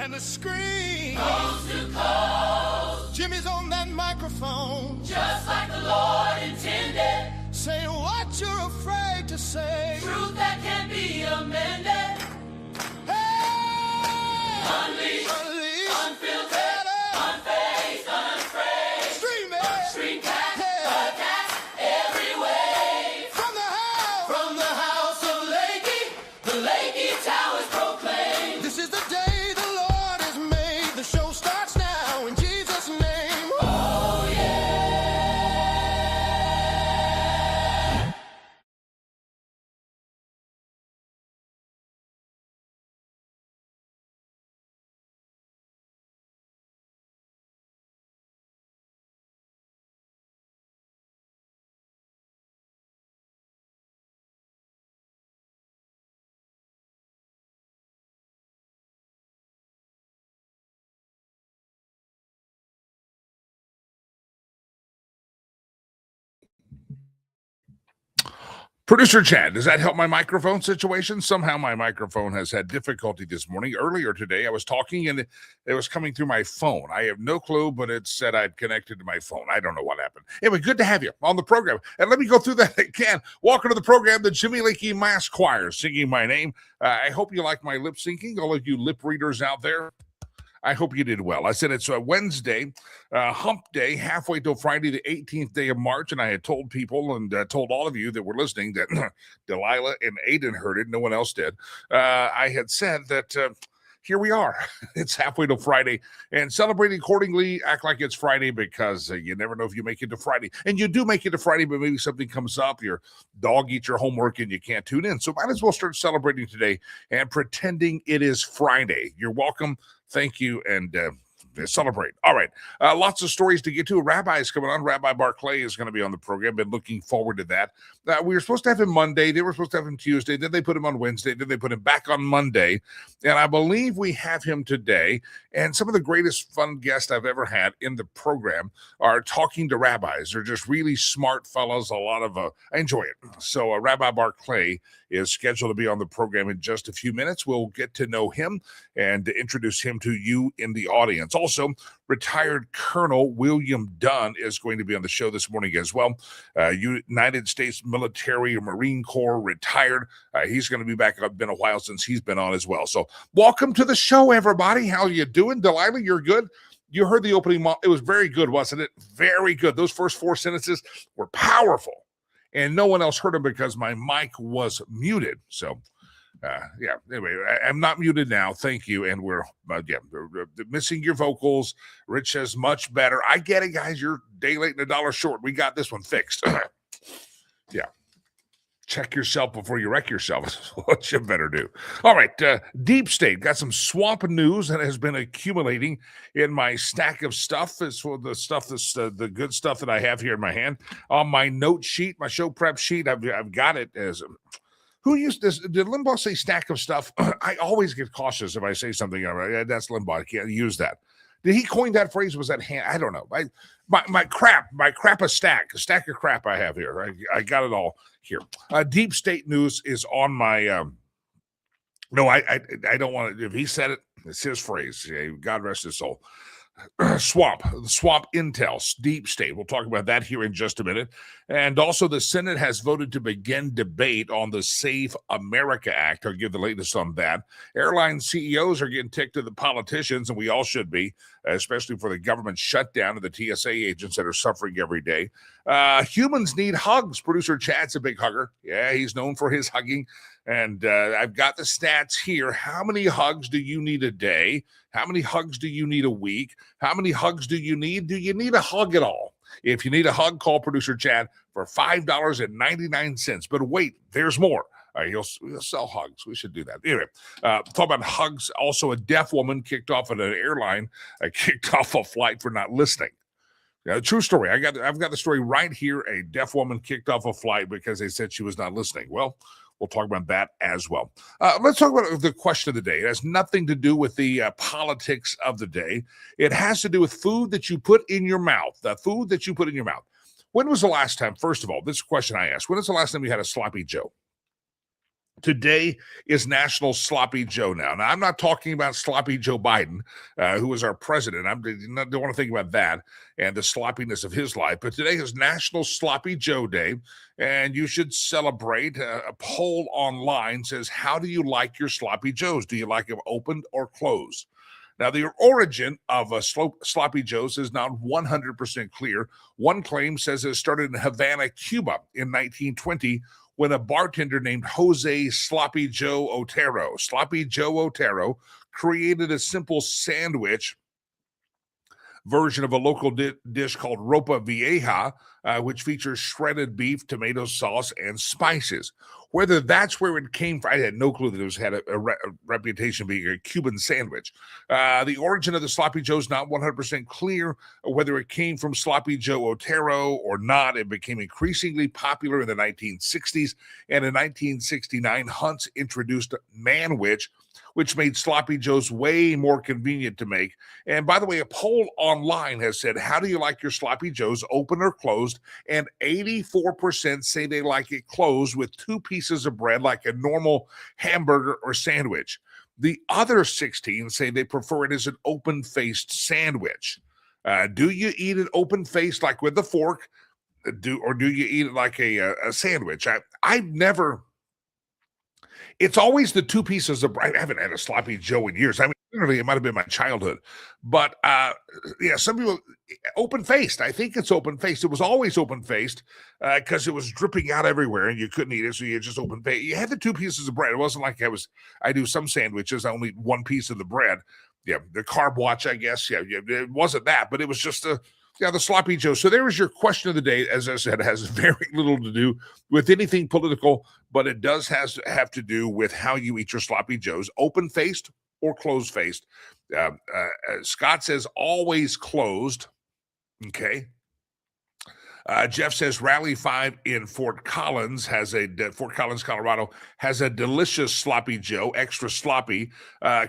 trying to scream. Coast to coast. Jimmy's on that microphone. Just like the Lord intended. Saying what you're afraid to say. Truth that can be amended. Hey! Unleashed. Unfiltered. Unfazed. Unafraid. Streamcast. Podcast. Every way. From the house of Lakey. The Lakey Towers proclaim. This is the day the Lord has made. The show starts now in Jesus' name. Oh, yeah. Producer Chad, does that help my microphone situation? Somehow my microphone has had difficulty this morning. Earlier today, I was talking and it was coming through my phone. I have no clue, but it said I'd connected to my phone. I don't know what happened. Anyway, good to have you on the program. And let me go through that again. Welcome to the program, the Jimmy Lakey Mass Choir, singing my name. I hope you like my lip syncing, all of you lip readers out there. I hope you did well. I said it's a Wednesday, hump day, halfway till Friday, the 18th day of March, and I had told people and told all of you that were listening that Delilah and Aiden heard it. No one else did. I had said that here we are. It's halfway till Friday, and celebrate accordingly. Act like it's Friday because you never know if you make it to Friday. And you do make it to Friday, but maybe something comes up. Your dog eats your homework and you can't tune in. So might as well start celebrating today and pretending it is Friday. You're welcome. Thank you, and celebrate. All right. Lots of stories to get to. Rabbi is coming on. Rabbi Barclay is going to be on the program. Been looking forward to that. We were supposed to have him Monday. They were supposed to have him Tuesday. Then they put him on Wednesday. Then they put him back on Monday. And I believe we have him today. And some of the greatest fun guests I've ever had in the program are talking to rabbis. They're just really smart fellows. A lot of, I enjoy it. So Rabbi Barclay is scheduled to be on the program in just a few minutes. We'll get to know him and introduce him to you in the audience. Also, retired Colonel William Dunn is going to be on the show this morning as well. United States Military or Marine Corps retired. He's going to be back. It's been a while since he's been on as well. So welcome to the show, everybody. How you doing? Delilah, you're good? You heard the opening. It was very good, wasn't it? Very good. Those first four sentences were powerful. And no one else heard them because my mic was muted. So, anyway, I'm not muted now. Thank you. And we're missing your vocals. Rich says much better. I get it, guys. You're a day late and a dollar short. We got this one fixed. Yeah. Check yourself before you wreck yourself. That's what you better do. All right. Deep State got some swamp news that has been accumulating in my stack of stuff. It's for the stuff that's the good stuff that I have here in my hand. On my note sheet, my show prep sheet, I've got it as who used this? Did Limbaugh say stack of stuff? I always get cautious if I say something. That's Limbaugh. I can't use that. Did he coin that phrase? Was that hand? I don't know. My crap a stack of crap I have here. I got it all here. Deep State news is on my. No, I don't want to. If he said it, it's his phrase. God rest his soul. Swamp intel, Deep State. We'll talk about that here in just a minute. And also the Senate has voted to begin debate on the Save America Act. I'll give the latest on that. Airline CEOs are getting ticked to the politicians, and we all should be, especially for the government shutdown of the TSA agents that are suffering every day. Humans need hugs. Producer Chad's a big hugger. Yeah, he's known for his hugging. And I've got the stats here. How many hugs do you need a day? How many hugs do you need a week? How many hugs do you need? Do you need a hug at all? If you need a hug, call Producer Chad for $5.99. But wait, there's more. He'll sell hugs. We should do that. Anyway, talk about hugs. Also, a deaf woman kicked off at an airline, kicked off a flight for not listening. True story. I've got the story right here. A deaf woman kicked off a flight because they said she was not listening. Well, we'll talk about that as well. Let's talk about the question of the day. It has nothing to do with the politics of the day. It has to do with food that you put in your mouth, the food that you put in your mouth. When was the last time, first of all, this question I asked, when was the last time you had a sloppy Joe? Today is National Sloppy Joe now. Now, I'm not talking about Sloppy Joe Biden, who is our president. I don't want to think about that and the sloppiness of his life. But today is National Sloppy Joe Day, and you should celebrate. A poll online says, how do you like your Sloppy Joes? Do you like them opened or closed? Now, the origin of Sloppy Joe's is not 100% clear. One claim says it started in Havana, Cuba in 1920 when a bartender named Jose Sloppy Joe Otero created a simple sandwich version of a local dish called ropa vieja, which features shredded beef, tomato sauce, and spices. Whether that's where it came from, I had no clue that it had a reputation of being a Cuban sandwich. The origin of the Sloppy Joe is not 100% clear. Whether it came from Sloppy Joe Otero or not, it became increasingly popular in the 1960s. And in 1969, Hunt's introduced Manwich, which made Sloppy Joes way more convenient to make. And by the way, a poll online has said, how do you like your Sloppy Joes, open or closed? And 84% say they like it closed with 2 pieces of bread like a normal hamburger or sandwich. The other 16 say they prefer it as an open-faced sandwich. Do you eat it open-faced like with a fork? Or do you eat it like a sandwich? I've never... It's always the 2 pieces of bread. I haven't had a Sloppy Joe in years. I mean, literally, it might have been my childhood. But, some people, open-faced. I think it's open-faced. It was always open-faced because it was dripping out everywhere and you couldn't eat it, so you just open-faced. You had the 2 pieces of bread. It wasn't like I do some sandwiches, I only eat 1 piece of the bread. Yeah, the carb watch, I guess. Yeah, it wasn't that, but it was just the Sloppy Joe. So there is your question of the day. As I said, it has very little to do with anything political, but it does have to do with how you eat your Sloppy Joes, open-faced or closed-faced. Scott says always closed. Okay. Jeff says Rally 5 in Fort Collins, Colorado, has a delicious Sloppy Joe, extra sloppy.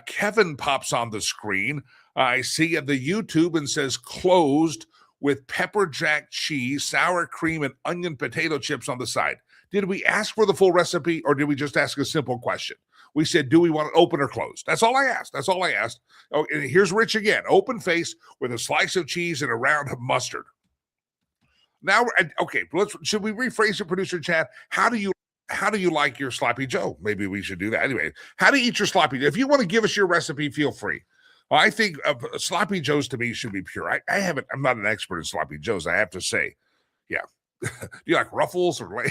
Kevin pops on the screen. I see at the YouTube and says closed with pepper jack cheese, sour cream, and onion potato chips on the side. Did we ask for the full recipe or did we just ask a simple question? We said, do we want it open or closed? That's all I asked. Oh, and here's Rich again, open face with a slice of cheese and a round of mustard. Now, okay, should we rephrase it, producer Chad? How do you like your Sloppy Joe? Maybe we should do that. Anyway, how do you eat your Sloppy Joe? If you want to give us your recipe, feel free. Well, I think Sloppy Joes to me should be pure. I'm not an expert in Sloppy Joes, I have to say. Yeah. Do you like Ruffles or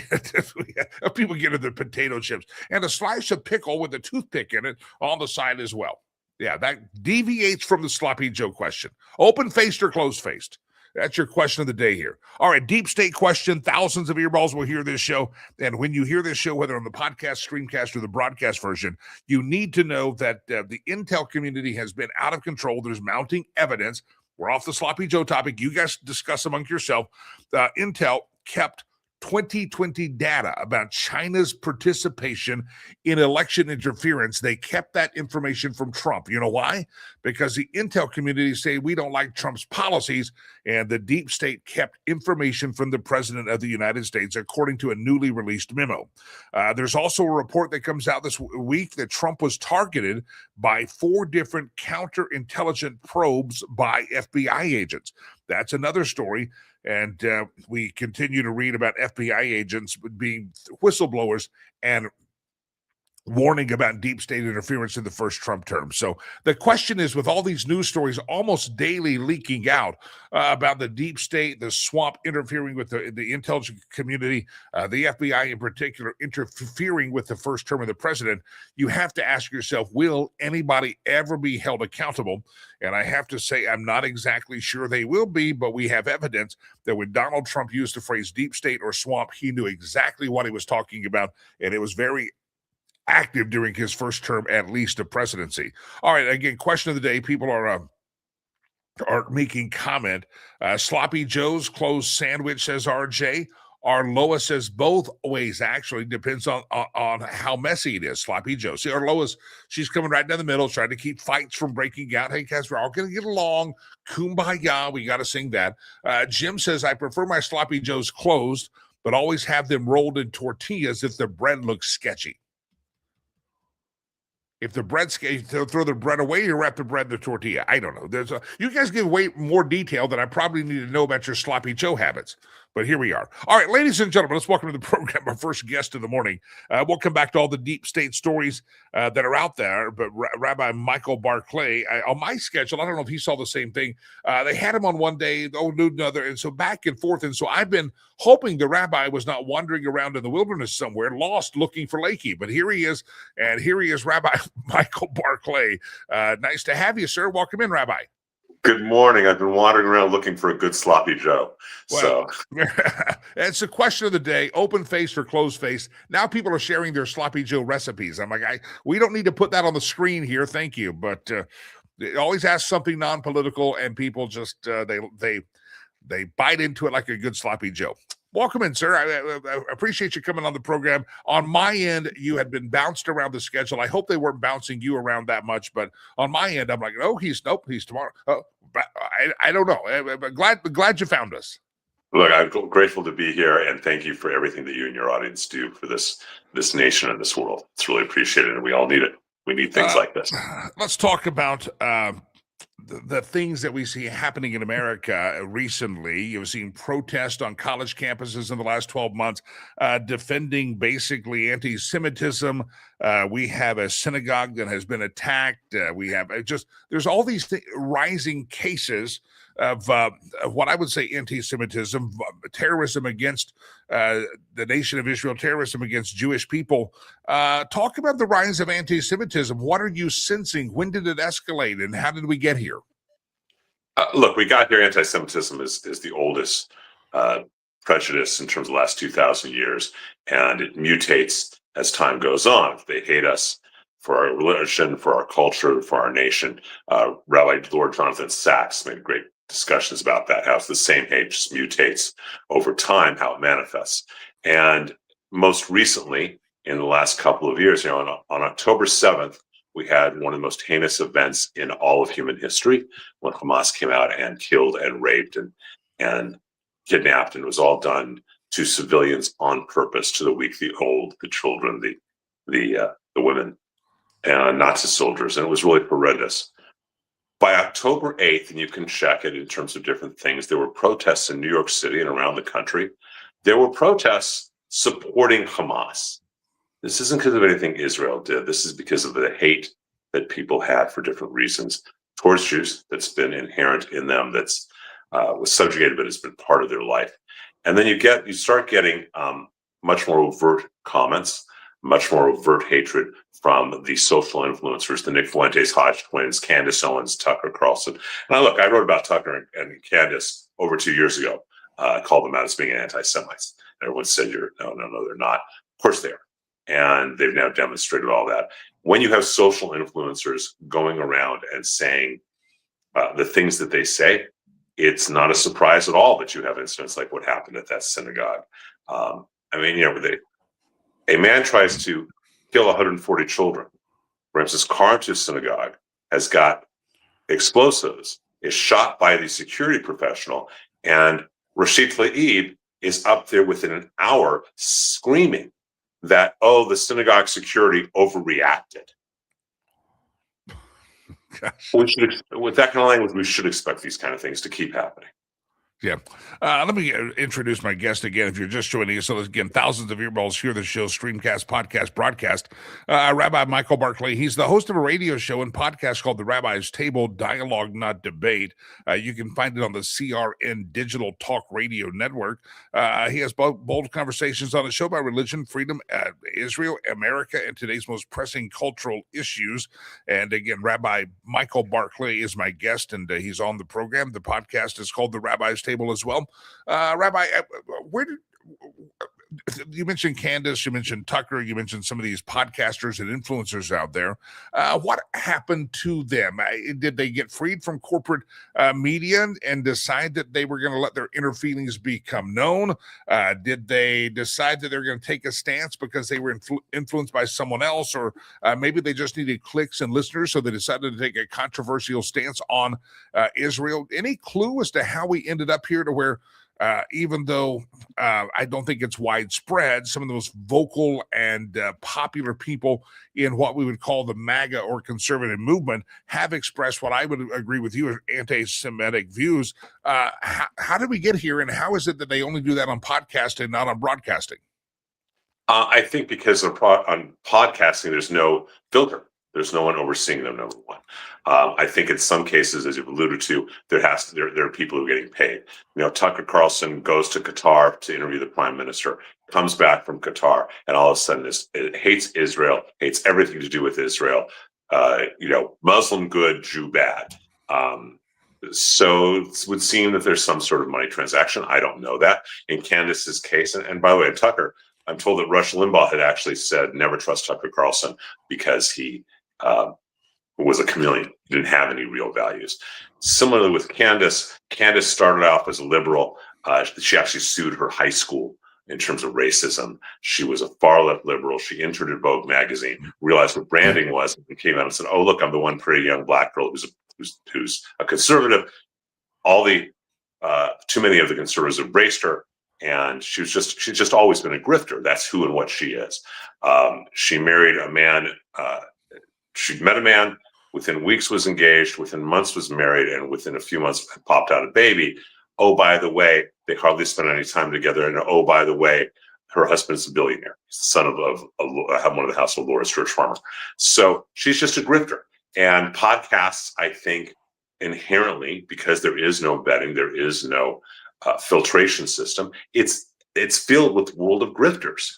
people get into the potato chips and a slice of pickle with a toothpick in it on the side as well? Yeah, that deviates from the Sloppy Joe question. Open-faced or closed-faced? That's your question of the day here. All right, deep state question. Thousands of earballs will hear this show. And when you hear this show, whether on the podcast, streamcast, or the broadcast version, you need to know that the intel community has been out of control. There's mounting evidence. We're off the Sloppy Joe topic. You guys discuss among yourself. Intel kept 2020 data about China's participation in election interference. They kept that information from Trump. You know why? Because the intel community say we don't like Trump's policies, and the deep state kept information from the president of the United States, according to a newly released memo. There's also a report that comes out this week that Trump was targeted by 4 different counterintelligence probes by FBI agents. That's another story. And we continue to read about FBI agents being whistleblowers and warning about deep state interference in the first Trump term. So the question is, with all these news stories almost daily leaking out about the deep state, the swamp interfering with the intelligence community, the FBI in particular interfering with the first term of the president, you have to ask yourself, will anybody ever be held accountable? And I have to say, I'm not exactly sure they will be, but we have evidence that when Donald Trump used the phrase deep state or swamp, he knew exactly what he was talking about, and it was very active during his first term, at least, of presidency. All right, again, question of the day. People are making comment. Sloppy Joe's closed sandwich, says RJ. Arloa says both ways, actually. Depends on how messy it is. Sloppy Joe. See, Arloa's, she's coming right down the middle, trying to keep fights from breaking out. Hey, guys, we're all going to get along. Kumbaya. We got to sing that. Jim says, I prefer my Sloppy Joes closed, but always have them rolled in tortillas if the bread looks sketchy. If the bread's throw the bread away or wrap the bread in the tortilla. I don't know. You guys give way more detail than I probably need to know about your sloppy Joe habits. But here we are. All right, ladies and gentlemen, let's welcome to the program our first guest of the morning. We'll come back to all the deep state stories that are out there. But Rabbi Michael Barclay, on my schedule, I don't know if he saw the same thing. They had him on one day, another, and so back and forth. And so I've been hoping the rabbi was not wandering around in the wilderness somewhere, lost looking for Lakey. But here he is, and here he is, Rabbi Michael Barclay. Nice to have you, sir. Welcome in, Rabbi. Good morning. I've been wandering around looking for a good sloppy Joe. Well, it's a question of the day: open face or closed face. Now people are sharing their sloppy Joe recipes. I'm like, we don't need to put that on the screen here. Thank you, but always ask something non-political, and people just they bite into it like a good sloppy Joe. Welcome in, sir. I appreciate you coming on the program. On my end, you had been bounced around the schedule. I hope they weren't bouncing you around that much, but on my end, I'm like, he's tomorrow. I don't know. But glad you found us. Look, I'm grateful to be here, and thank you for everything that you and your audience do for this nation and this world. It's really appreciated, and we all need it. We need things like this. Let's talk about the things that we see happening in America recently. You've seen protests on college campuses in the last 12 months, defending basically anti-Semitism. We have a synagogue that has been attacked. We have there's all these rising cases of what I would say anti-Semitism, terrorism against the nation of Israel, terrorism against Jewish people. Talk about the rise of anti-Semitism. What are you sensing? When did it escalate, and how did we get here? Look, we got here. Anti-Semitism is the oldest prejudice in terms of the last 2,000 years, and it mutates as time goes on. They hate us for our religion, for our culture, for our nation. Rabbi Lord Jonathan Sachs made great discussions about that, how it's the same hate just mutates over time, how it manifests. And most recently, in the last couple of years, on October 7th, we had one of the most heinous events in all of human history when Hamas came out and killed and raped and kidnapped, and it was all done to civilians on purpose, to the weak, the old, the children, the women, and not to soldiers. And it was really horrendous. By October 8th, and you can check it in terms of different things, there were protests in New York City and around the country. There were protests supporting Hamas. This isn't because of anything Israel did. This is because of the hate that people had for different reasons towards Jews that's been inherent in them, that's was subjugated, but has been part of their life. And then you start getting much more overt comments, much more overt hatred from the social influencers, the Nick Fuentes, Hodge twins, Candace Owens, Tucker Carlson. And I wrote about Tucker and Candace over 2 years ago, called them out as being anti-Semites. Everyone said, no, they're not. Of course they are. And they've now demonstrated all that. When you have social influencers going around and saying the things that they say, it's not a surprise at all that you have incidents like what happened at that synagogue. A man tries to kill 140 children, brings his car into a synagogue, has got explosives, is shot by the security professional, and Rashid Tlaib is up there within an hour screaming that, the synagogue security overreacted. Gosh. With that kind of language, we should expect these kind of things to keep happening. Yeah. Let me introduce my guest again. If you're just joining us, so again, thousands of earballs hear the show, streamcast, podcast, broadcast. Rabbi Michael Barclay, he's the host of a radio show and podcast called The Rabbi's Table, Dialogue, Not Debate. You can find it on the CRN Digital Talk Radio Network. He has bold conversations on the show about religion, freedom, Israel, America, and today's most pressing cultural issues. And again, Rabbi Michael Barclay is my guest, and he's on the program. The podcast is called The Rabbi's Table as well. Rabbi, where did you mentioned Candace, you mentioned Tucker, you mentioned some of these podcasters and influencers out there. What happened to them? Did they get freed from corporate media and decide that they were going to let their inner feelings become known? Did they decide that they're going to take a stance because they were influenced by someone else? Or maybe they just needed clicks and listeners, so they decided to take a controversial stance on Israel? Any clue as to how we ended up here to where even though I don't think it's widespread, some of the most vocal and popular people in what we would call the MAGA or conservative movement have expressed what I would agree with you are anti-Semitic views. How did we get here, and how is it that they only do that on podcast and not on broadcasting? I think because on podcasting, there's no filter. There's no one overseeing them, number one. I think in some cases, as you've alluded to, there are people who are getting paid. Tucker Carlson goes to Qatar to interview the prime minister, comes back from Qatar, and all of a sudden it hates Israel, hates everything to do with Israel. Muslim good, Jew bad. So it would seem that there's some sort of money transaction. I don't know that. In Candace's case, and by the way, Tucker, I'm told that Rush Limbaugh had actually said never trust Tucker Carlson because he was a chameleon. He didn't have any real values. Similarly with Candace started off as a liberal. She actually sued her high school in terms of racism. She was a far left liberal. She entered in Vogue magazine, realized what branding was, and came out and said, "Oh, look, I'm the one pretty young black girl who's a conservative." Too many of the conservatives embraced her. And she's just always been a grifter. That's who and what she is. She married a man. She'd met a man. Within weeks was engaged. Within months was married, and within a few months popped out a baby. Oh, by the way, they hardly spent any time together. And oh, by the way, her husband's a billionaire. He's the son of one of the household lords, church farmer. So she's just a grifter. And podcasts, I think, inherently, because there is no vetting, there is no filtration system, it's filled with world of grifters,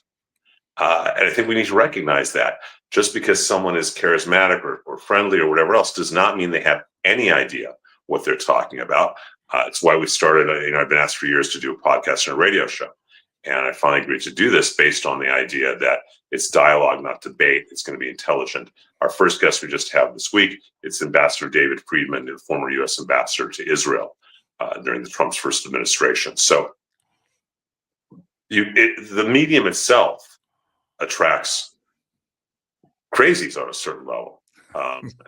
and I think we need to recognize that just because someone is charismatic or friendly or whatever else does not mean they have any idea what they're talking about. It's why we started. I've been asked for years to do a podcast and a radio show, and I finally agreed to do this based on the idea that it's dialogue, not debate. It's going to be intelligent. Our first guest we just have this week, it's Ambassador David Friedman, the former U.S. ambassador to Israel during the Trump's first administration. So the medium itself attracts crazies on a certain level.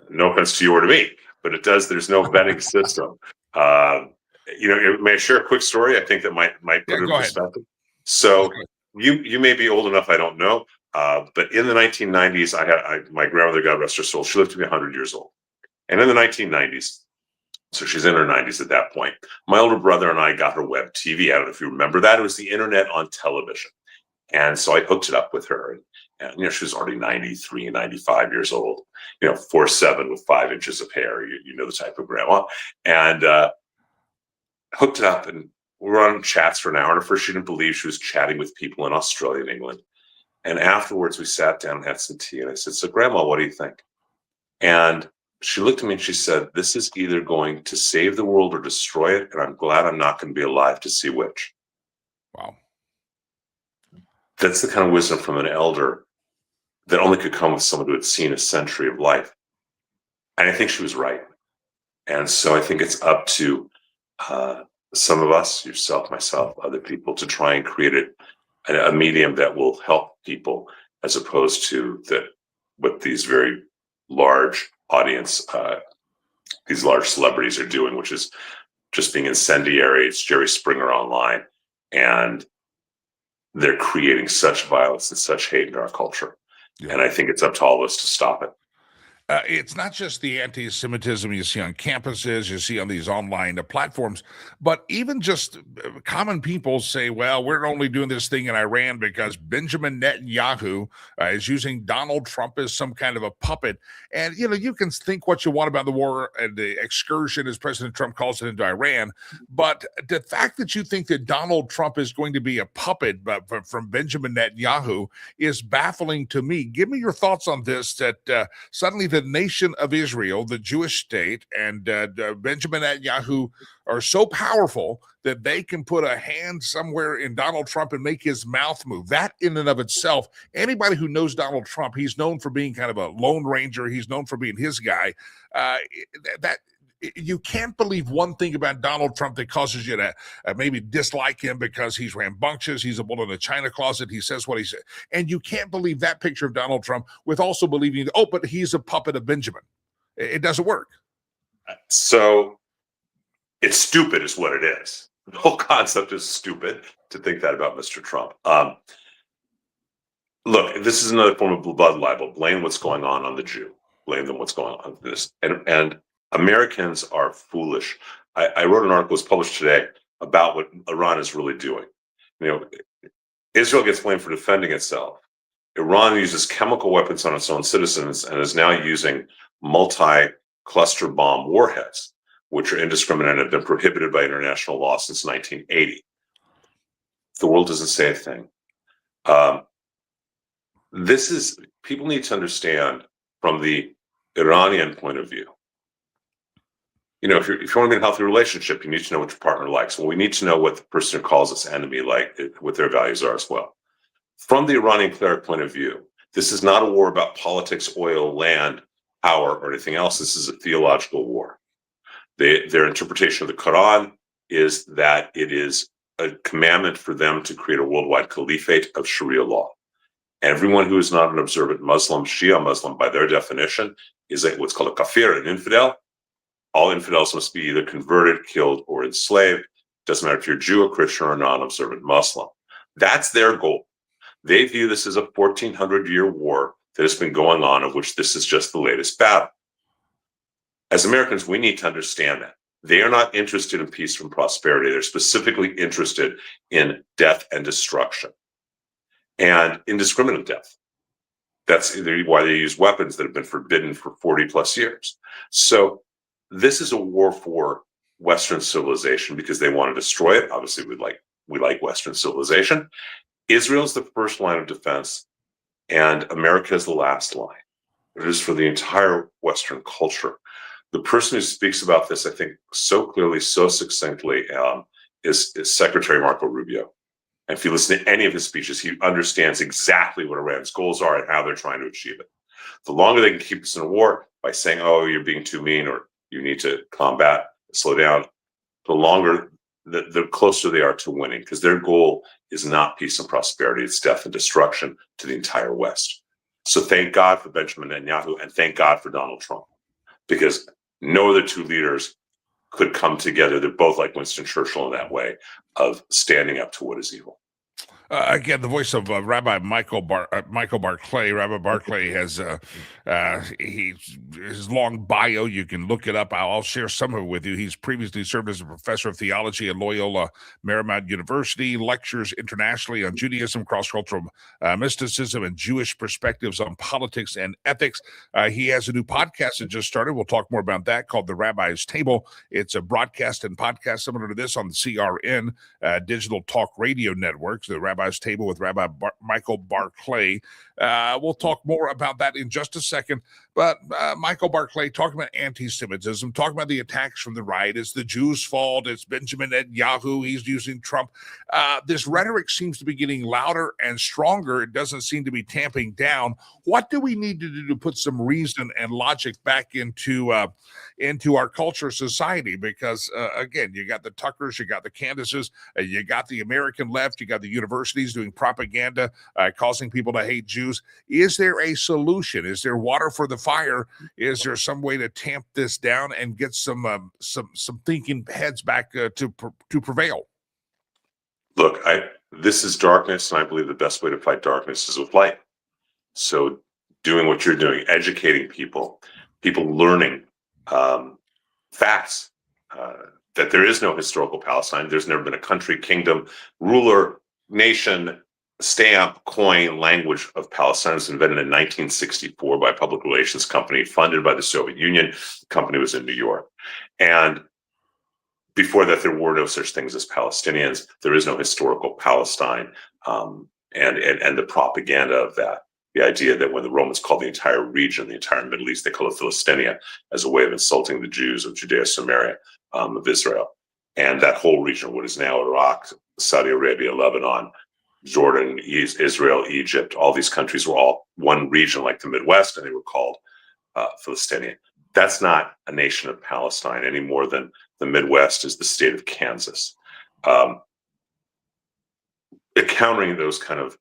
No offense to you or to me, but it does. There's no vetting system. May I share a quick story? I think that might put it in perspective. So you may be old enough, I don't know, but in the 1990s, my grandmother, God rest her soul, she lived to be 100 years old. And in the 1990s, so she's in her 90s at that point, my older brother and I got her web TV. I don't know if you remember that. It was the internet on television. And so I hooked it up with her. And she was already 93, 95 years old, 4'7" with 5 inches of hair. You know the type of grandma. And hooked it up, and we were on chats for an hour. And at first, she didn't believe she was chatting with people in Australia and England. And afterwards, we sat down and had some tea. And I said, "So, Grandma, what do you think?" And she looked at me and she said, "This is either going to save the world or destroy it, and I'm glad I'm not going to be alive to see which." Wow. That's the kind of wisdom from an elder that only could come with someone who had seen a century of life. And I think she was right. And so I think it's up to some of us, yourself, myself, other people, to try and create a medium that will help people, as opposed to what these very large audience, these large celebrities are doing, which is just being incendiary. It's Jerry Springer online, and they're creating such violence and such hate in our culture. Yeah. And I think it's up to all of us to stop it. It's not just the anti-Semitism you see on campuses, you see on these online platforms, but even just common people say, well, we're only doing this thing in Iran because Benjamin Netanyahu is using Donald Trump as some kind of a puppet. And, you can think what you want about the war and the excursion, as President Trump calls it, into Iran. But the fact that you think that Donald Trump is going to be a puppet from Benjamin Netanyahu is baffling to me. Give me your thoughts on this, that suddenly the nation of Israel, the Jewish state, and Benjamin Netanyahu are so powerful that they can put a hand somewhere in Donald Trump and make his mouth move. That in and of itself, anybody who knows Donald Trump, he's known for being kind of a lone ranger. He's known for being his guy. That you can't believe one thing about Donald Trump that causes you to maybe dislike him because he's rambunctious, he's a bull in a china closet, he says what he said. And you can't believe that picture of Donald Trump with also believing, but he's a puppet of Benjamin. It doesn't work. So it's stupid is what it is. The whole concept is stupid to think that about Mr. Trump. Look, this is another form of blood libel. Blame what's going on the Jew. Blame them what's going on this. And Americans are foolish. I wrote an article that was published today about what Iran is really doing. You know, Israel gets blamed for defending itself. Iran uses chemical weapons on its own citizens and is now using multi-cluster bomb warheads, which are indiscriminate and have been prohibited by international law since 1980. The world doesn't say a thing. People need to understand from the Iranian point of view. You know, if you want to be in a healthy relationship, you need to know what your partner likes. Well, we need to know what the person who calls us enemy what their values are as well. From the Iranian cleric point of view, this is not a war about politics, oil, land, power, or anything else. This is a theological war. Their interpretation of the Quran is that it is a commandment for them to create a worldwide caliphate of Sharia law. Everyone who is not an observant Muslim, Shia Muslim, by their definition, is what's called a kafir, an infidel. All infidels must be either converted, killed, or enslaved. Doesn't matter if you're Jew, a Christian, or a non-observant Muslim. That's their goal. They view this as a 1,400-year war that has been going on, of which this is just the latest battle. As Americans, we need to understand that. They are not interested in peace and prosperity. They're specifically interested in death and destruction, and indiscriminate death. That's why they use weapons that have been forbidden for 40 plus years. So this is a war for Western civilization because they want to destroy it. Obviously, we like Western civilization. Israel's the first line of defense, and America is the last line. It is for the entire Western culture. The person who speaks about this, I think, so clearly, so succinctly, is Secretary Marco Rubio. And if you listen to any of his speeches, he understands exactly what Iran's goals are and how they're trying to achieve it. The longer they can keep us in a war by saying, oh, you're being too mean, or you need to combat, slow down, the closer they are to winning, because their goal is not peace and prosperity, it's death and destruction to the entire West. So thank God for Benjamin Netanyahu, and thank God for Donald Trump, because no other two leaders could come together. They're both like Winston Churchill in that way of standing up to what is evil. Again, the voice of Rabbi Michael Barclay. Rabbi Barclay has his long bio. You can look it up. I'll share some of it with you. He's previously served as a professor of theology at Loyola Marymount University, lectures internationally on Judaism, cross-cultural mysticism, and Jewish perspectives on politics and ethics. He has a new podcast that just started. We'll talk more about that, called The Rabbi's Table. It's a broadcast and podcast similar to this on the CRN digital talk radio networks. The Rabbi's Table with Rabbi Michael Barclay. We'll talk more about that in just a second. But Michael Barclay talking about anti-Semitism, talking about the attacks from the right. It's the Jews' fault. It's Benjamin Netanyahu. He's using Trump. This rhetoric seems to be getting louder and stronger. It doesn't seem to be tamping down. What do we need to do to put some reason and logic back into our culture, society? Because again, you got the Tuckers, you got the Candaces, you got the American left, you got the universities doing propaganda, causing people to hate Jews. Is there a solution? Is there water for the fire? Is there some way to tamp this down and get some thinking heads back to prevail? Look, this is darkness, and I believe the best way to fight darkness is with light. So doing what you're doing, educating people learning facts, that there is no historical Palestine. There's never been a country, kingdom, ruler, nation, stamp, coin, language of Palestine. It was invented in 1964 by a public relations company funded by the Soviet Union. The company was in New York. And before that, there were no such things as Palestinians. There is no historical Palestine, and the propaganda of that. The idea that when the Romans called the entire region, the entire Middle East, they called it Philistinia as a way of insulting the Jews of Judea, Samaria, of Israel. And that whole region, what is now Iraq, Saudi Arabia, Lebanon, Jordan, Israel, Egypt, all these countries were all one region like the Midwest, and they were called Philistinian. That's not a nation of Palestine any more than the Midwest is the state of Kansas. Countering those kind of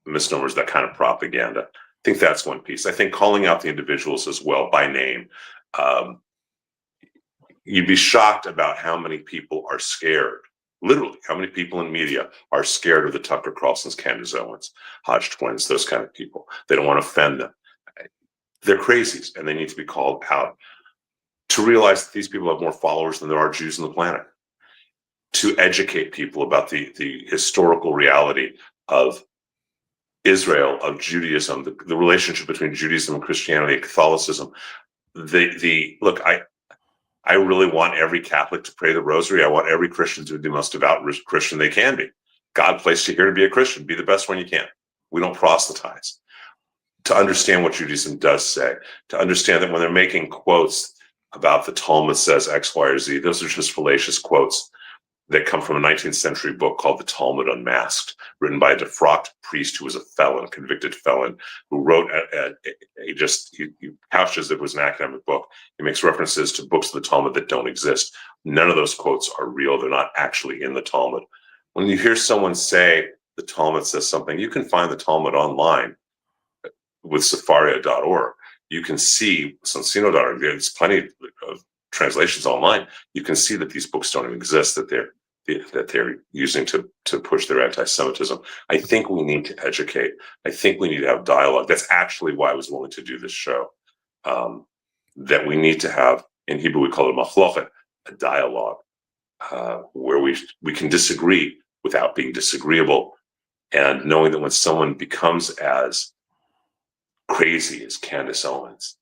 misnomers, that kind of propaganda, I think that's one piece. I think calling out the individuals as well by name. You'd be shocked about how many people are scared Literally, how many people in media are scared of the Tucker Carlsons, Candace Owens, Hodge twins, those kind of people? They don't want to offend them. They're crazies, and they need to be called out. To realize that these people have more followers than there are Jews on the planet. To educate people about the historical reality of Israel, of Judaism, the relationship between Judaism and Christianity and Catholicism. Look, I really want every Catholic to pray the rosary. I want every Christian to be the most devout Christian they can be. God placed you here to be a Christian. Be the best one you can. We don't proselytize. To understand what Judaism does say, to understand that when they're making quotes about the Talmud says X, Y, or Z, those are just fallacious quotes that come from a 19th century book called The Talmud Unmasked, written by a defrocked priest who was a felon, convicted felon, who wrote he couches it was an academic book. He makes references to books of the Talmud that don't exist. None of those quotes are real. They're not actually in the Talmud. When you hear someone say the Talmud says something, you can find the Talmud online with Sefaria.org. You can see Sonsino.org. There's plenty of translations online. You can see that these books don't even exist, that they're using to push their anti-Semitism. I think we need to educate. I think we need to have dialogue. That's actually why I was willing to do this show. That we need to have, in Hebrew we call it machlochet, a dialogue where we can disagree without being disagreeable, and knowing that when someone becomes as crazy as Candace Owens,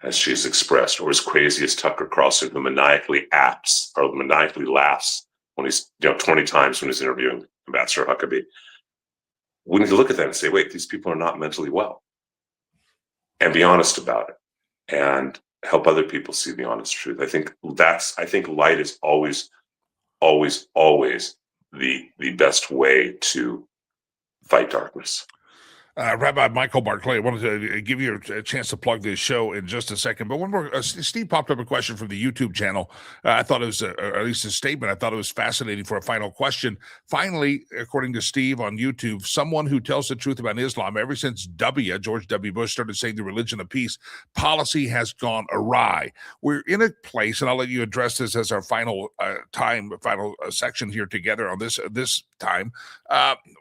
as she's expressed, or as crazy as Tucker Carlson, who maniacally laughs when he's 20 times when he's interviewing Ambassador Huckabee. We need to look at that and say, wait, these people are not mentally well, and be honest about it, and help other people see the honest truth. I think light is always the best way to fight darkness. Rabbi Michael Barclay, I wanted to give you a chance to plug this show in just a second. But one more, Steve popped up a question from the YouTube channel. I thought it was, or at least a statement, I thought it was fascinating for a final question. Finally, according to Steve on YouTube, someone who tells the truth about Islam ever since George W. Bush started saying the religion of peace, policy has gone awry. We're in a place, and I'll let you address this as our final section here together on this time.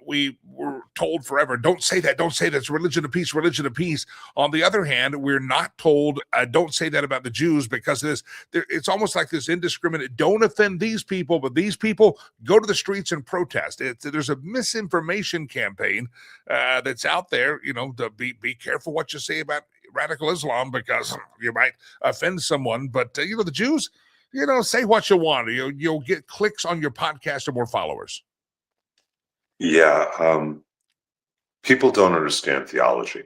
We were told forever, don't say that, it's religion of peace. On the other hand, we're not told, don't say that about the Jews, because it's almost like this indiscriminate, don't offend these people, but these people go to the streets and protest. There's a misinformation campaign that's out there, to be careful what you say about radical Islam, because you might offend someone. But, the Jews, say what you want. You'll get clicks on your podcast or more followers. Yeah, people don't understand theology,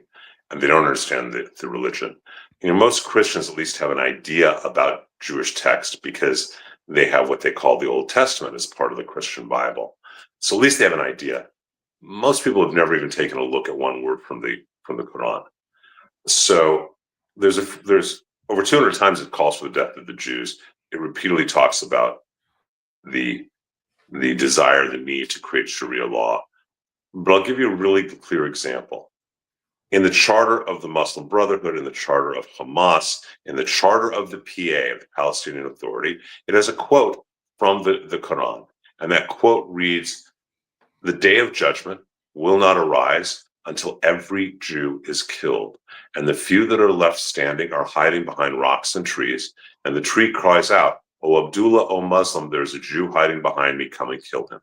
and they don't understand the religion. Most Christians at least have an idea about Jewish text because they have what they call the Old Testament as part of the Christian Bible. So at least they have an idea. Most people have never even taken a look at one word from the Quran. So there's over 200 times it calls for the death of the Jews. It repeatedly talks about the desire, the need to create Sharia law. But I'll give you a really clear example. In the charter of the Muslim Brotherhood, in the charter of Hamas, in the charter of the PA, of the Palestinian Authority, it has a quote from the Quran. And that quote reads, "The day of judgment will not arise until every Jew is killed. And the few that are left standing are hiding behind rocks and trees. And the tree cries out, 'O Abdullah, O Muslim, there's a Jew hiding behind me, come and kill him.'"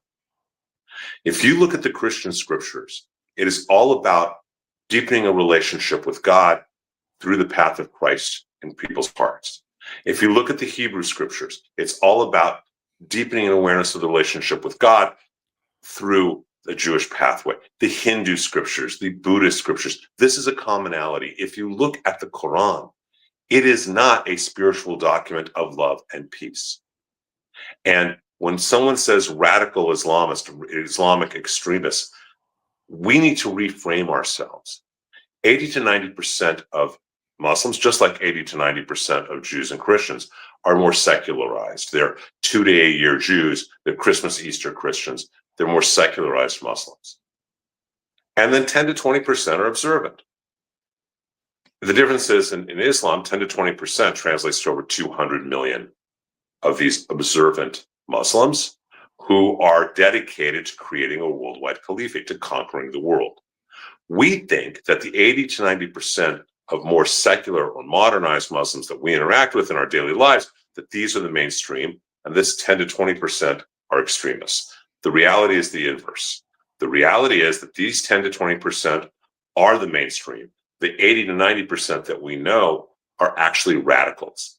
If you look at the Christian scriptures, it is all about deepening a relationship with God through the path of Christ in people's hearts. If you look at the Hebrew scriptures, it's all about deepening an awareness of the relationship with God through the Jewish pathway. The Hindu scriptures, the Buddhist scriptures, this is a commonality. If you look at the Quran, it is not a spiritual document of love and peace. And when someone says radical Islamic extremists, we need to reframe ourselves. 80 to 90% of Muslims, just like 80 to 90% of Jews and Christians, are more secularized. They're 2 to 8 year Jews, they're Christmas, Easter Christians, they're more secularized Muslims. And then 10 to 20% are observant. The difference is in Islam, 10 to 20% translates to over 200 million of these observant Muslims, who are dedicated to creating a worldwide caliphate, to conquering the world. We think that the 80 to 90% of more secular or modernized Muslims that we interact with in our daily lives, that these are the mainstream, and this 10 to 20% are extremists. The reality is the inverse. The reality is that these 10 to 20% are the mainstream. The 80 to 90% that we know are actually radicals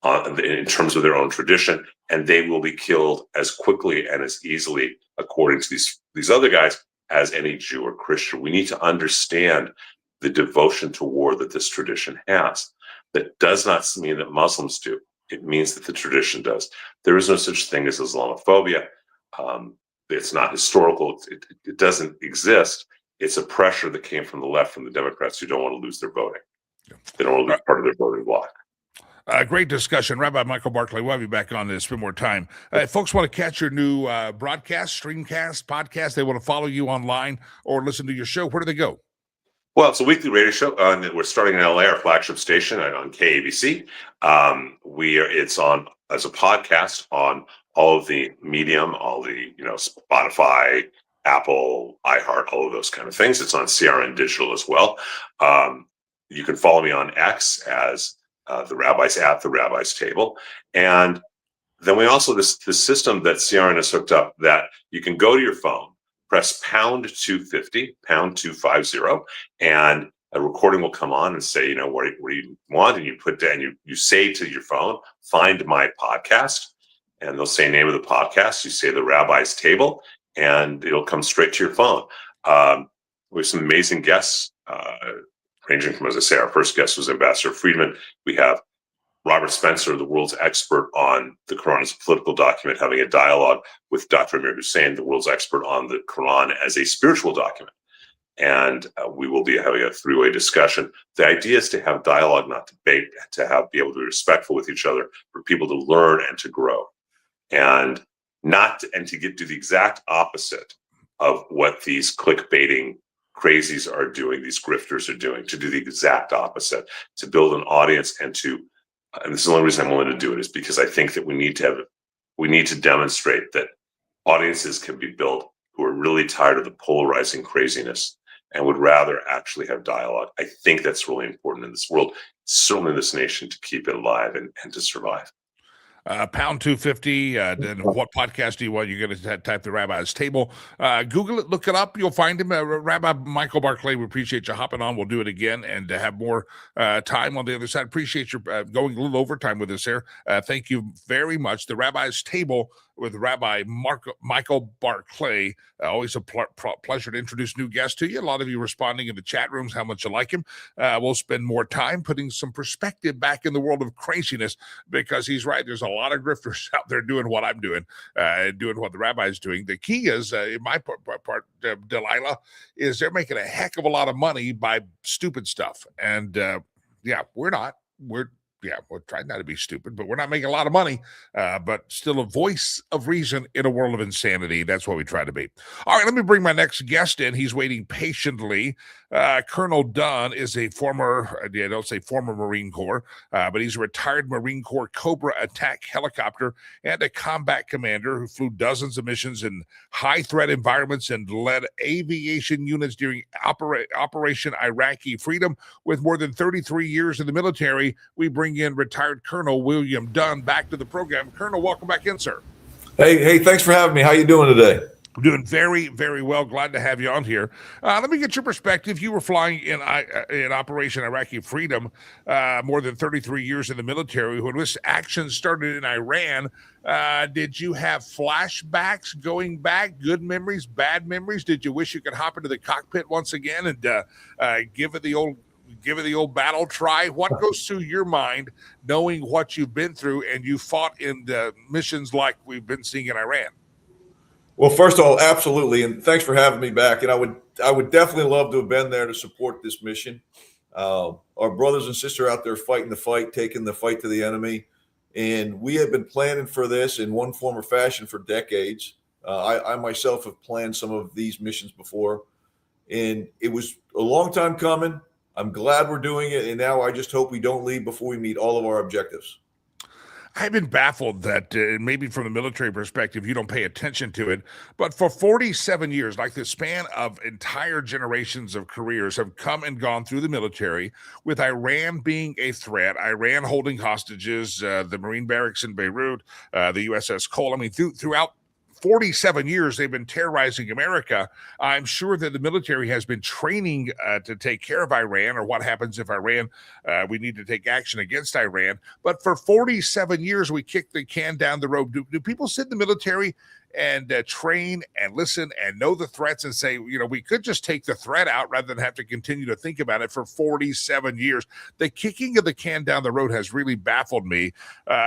in terms of their own tradition, and they will be killed as quickly and as easily, according to these other guys, as any Jew or Christian. We need to understand the devotion to war that this tradition has. That does not mean that Muslims do. It means that the tradition does. There is no such thing as Islamophobia. It's not historical. It doesn't exist. It's a pressure that came from the left, from the Democrats, who don't want to lose their voting. They don't want to lose part of their voting bloc. Great discussion. Rabbi Michael Barclay, we'll have you back on this for more time. If folks want to catch your new broadcast, streamcast, podcast, they want to follow you online or listen to your show, where do they go? Well, it's a weekly radio show. We're starting in LA, our flagship station on KABC. It's on as a podcast on all of the Medium, all the Spotify, Apple, iHeart, all of those kind of things. It's on CRN Digital as well. You can follow me on X as the Rabbis at the Rabbis Table, and then we also this system that CRN has hooked up that you can go to your phone, press pound 250, pound 250, and a recording will come on and say, what do you want? And you put down, you say to your phone, find my podcast, and they'll say name of the podcast. You say the Rabbi's Table, and it'll come straight to your phone. We have some amazing guests, ranging from, as I say, our first guest was Ambassador Friedman. We have Robert Spencer, the world's expert on the Quran as a political document, having a dialogue with Dr. Amir Hussain, the world's expert on the Quran as a spiritual document. And we will be having a three-way discussion. The idea is to have dialogue, not debate, to be able to be respectful with each other, for people to learn and to grow, and to do the exact opposite of what these clickbaiting crazies are doing, these grifters are doing, to do the exact opposite, to build an audience and this is the only reason I'm willing to do it, is because I think that we need to demonstrate that audiences can be built who are really tired of the polarizing craziness and would rather actually have dialogue. I think that's really important in this world, certainly in this nation, to keep it alive and to survive. Pound 250. Then what podcast do you want? You're going to type the Rabbi's Table. Google it, look it up. You'll find him. Rabbi Michael Barclay, we appreciate you hopping on. We'll do it again and have more time on the other side. Appreciate you going a little overtime with us there. Thank you very much. The Rabbi's Table with Rabbi Michael Barclay. Always a pleasure to introduce new guests to you. A lot of you responding in the chat rooms how much you like him. We'll spend more time putting some perspective back in the world of craziness, because he's right. There's a lot of grifters out there doing what I'm doing, doing what the rabbi's doing. The key is, in my part, Delilah, is they're making a heck of a lot of money by stupid stuff. And we're not. We're trying not to be stupid, but we're not making a lot of money, but still a voice of reason in a world of insanity. That's what we try to be. All right, let me bring my next guest in. He's waiting patiently. Colonel Dunn is a former Marine Corps, but he's a retired Marine Corps Cobra attack helicopter and a combat commander who flew dozens of missions in high-threat environments and led aviation units during Operation Iraqi Freedom. With more than 33 years in the military, we bring in retired Colonel William Dunn back to the program. Colonel, welcome back in, sir. Hey, thanks for having me. How you doing today? I'm doing very, very well. Glad to have you on here. Let me get your perspective. You were flying in Operation Iraqi Freedom, more than 33 years in the military. When this action started in Iran, did you have flashbacks going back, good memories, bad memories? Did you wish you could hop into the cockpit once again and give it the old battle try? What goes through your mind knowing what you've been through and you fought in the missions like we've been seeing in Iran? Well, first of all, absolutely, and thanks for having me back. And I would definitely love to have been there to support this mission. Our brothers and sisters out there fighting the fight, taking the fight to the enemy, and we have been planning for this in one form or fashion for decades. I myself have planned some of these missions before, and it was a long time coming. I'm glad we're doing it, and now I just hope we don't leave before we meet all of our objectives. I've been baffled that maybe from the military perspective, you don't pay attention to it. But for 47 years, like the span of entire generations of careers have come and gone through the military, with Iran being a threat, Iran holding hostages, the Marine barracks in Beirut, the USS Cole. I mean, throughout 47 years, they've been terrorizing America. I'm sure that the military has been training to take care of Iran, or what happens if Iran, we need to take action against Iran. But for 47 years, we kick the can down the road. Do people sit in the military and train and listen and know the threats and say, we could just take the threat out rather than have to continue to think about it for 47 years? The kicking of the can down the road has really baffled me.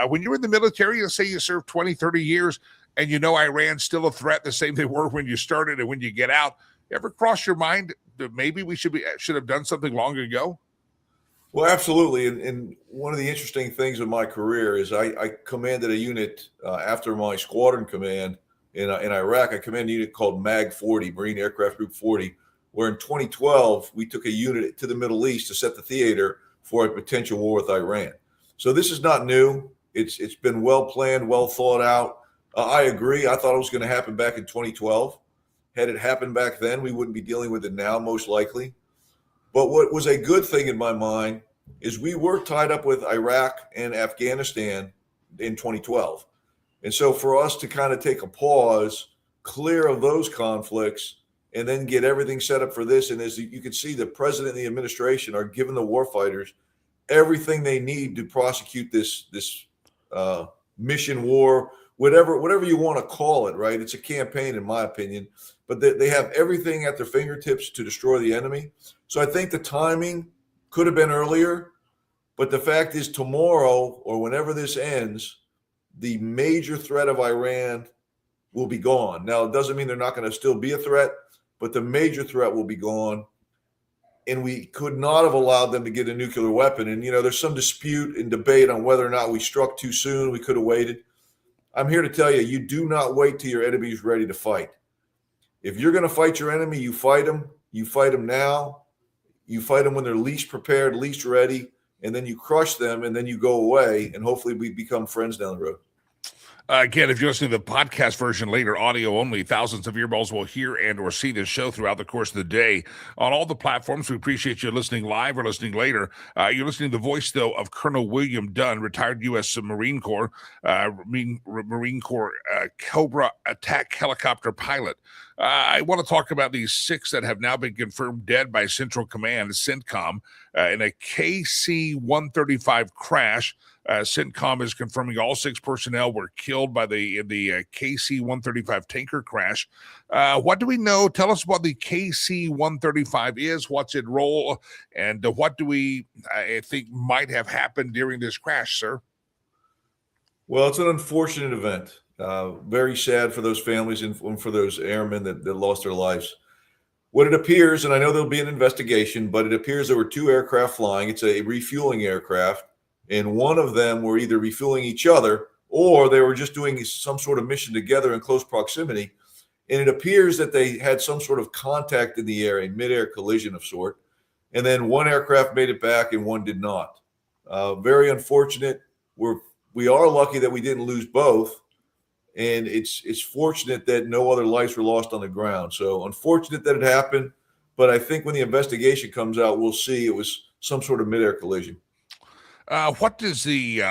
When you're in the military, let's say you serve 20, 30 years, and Iran's still a threat the same they were when you started and when you get out. Ever cross your mind that maybe we should have done something long ago? Well, absolutely. And one of the interesting things of my career is I commanded a unit after my squadron command in Iraq. I commanded a unit called MAG 40, Marine Aircraft Group 40, where in 2012, we took a unit to the Middle East to set the theater for a potential war with Iran. So this is not new. It's been well planned, well thought out. I agree. I thought it was going to happen back in 2012. Had it happened back then, we wouldn't be dealing with it now, most likely. But what was a good thing in my mind is we were tied up with Iraq and Afghanistan in 2012. And so for us to kind of take a pause, clear of those conflicts, and then get everything set up for this. And as you can see, the president and the administration are giving the warfighters everything they need to prosecute this mission war, whatever you want to call it, right? It's a campaign, in my opinion, but they have everything at their fingertips to destroy the enemy. So I think the timing could have been earlier, but the fact is tomorrow or whenever this ends, the major threat of Iran will be gone. Now, it doesn't mean they're not going to still be a threat, but the major threat will be gone. And we could not have allowed them to get a nuclear weapon. And, there's some dispute and debate on whether or not we struck too soon. We could have waited. I'm here to tell you, you do not wait till your enemy is ready to fight. If you're going to fight your enemy, you fight them. You fight them now. You fight them when they're least prepared, least ready, and then you crush them, and then you go away, and hopefully we become friends down the road. Again, if you're listening to the podcast version later, audio only, thousands of earballs will hear and or see this show throughout the course of the day on all the platforms. We appreciate you listening live or listening later. You're listening to the voice, though, of Colonel William Dunn, retired U.S. Marine Corps, Marine Corps Cobra attack helicopter pilot. I want to talk about these 6 that have now been confirmed dead by Central Command, CENTCOM, in a KC-135 crash. CENTCOM is confirming all 6 personnel were killed by the KC-135 tanker crash. What do we know? Tell us what the KC-135 is, what's its role, and what do we think might have happened during this crash, sir? Well, it's an unfortunate event. Very sad for those families and for those airmen that lost their lives. What it appears, and I know there'll be an investigation, but it appears there were 2 aircraft flying. It's a refueling aircraft, and one of them were either refueling each other or they were just doing some sort of mission together in close proximity. And it appears that they had some sort of contact in the air, a mid-air collision of sort. And then one aircraft made it back and one did not. Very unfortunate. We are lucky that we didn't lose both. And it's fortunate that no other lives were lost on the ground. So unfortunate that it happened. But I think when the investigation comes out, we'll see it was some sort of mid-air collision. What does an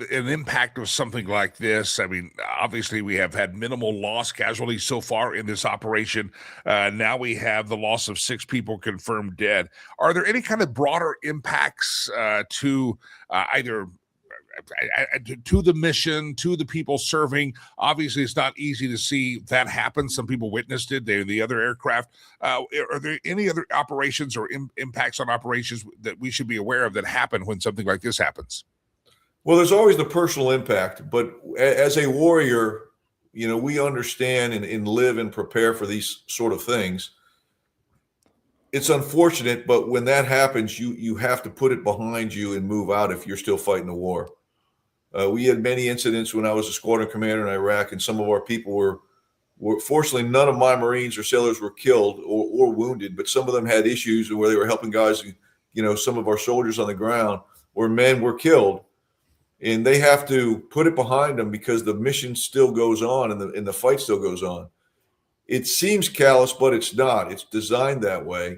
impact of something like this? I mean, obviously we have had minimal loss casualties so far in this operation. Now we have the loss of 6 people confirmed dead. Are there any kind of broader impacts to either to the mission, to the people serving? Obviously, it's not easy to see that happen. Some people witnessed it. They're the other aircraft. Are there any other operations or impacts on operations that we should be aware of that happen when something like this happens? Well, there's always the personal impact, but as a warrior, we understand and live and prepare for these sort of things. It's unfortunate, but when that happens, you have to put it behind you and move out if you're still fighting the war. We had many incidents when I was a squadron commander in Iraq, and some of our people were fortunately, none of my Marines or sailors were killed or wounded, but some of them had issues where they were helping guys, some of our soldiers on the ground where men were killed. and they have to put it behind them because the mission still goes on and the fight still goes on. It seems callous, but it's not. It's designed that way,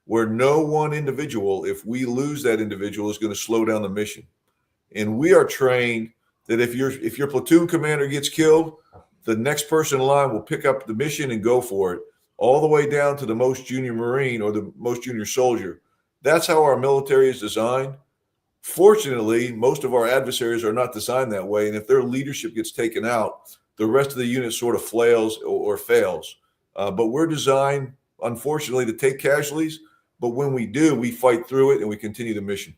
where no one individual, if we lose that individual, is going to slow down the mission. And we are trained that if your platoon commander gets killed, the next person in line will pick up the mission and go for it, all the way down to the most junior Marine or the most junior soldier. That's how our military is designed. Fortunately, most of our adversaries are not designed that way. And if their leadership gets taken out, the rest of the unit sort of flails or fails. But we're designed, unfortunately, to take casualties. But when we do, we fight through it and we continue the mission.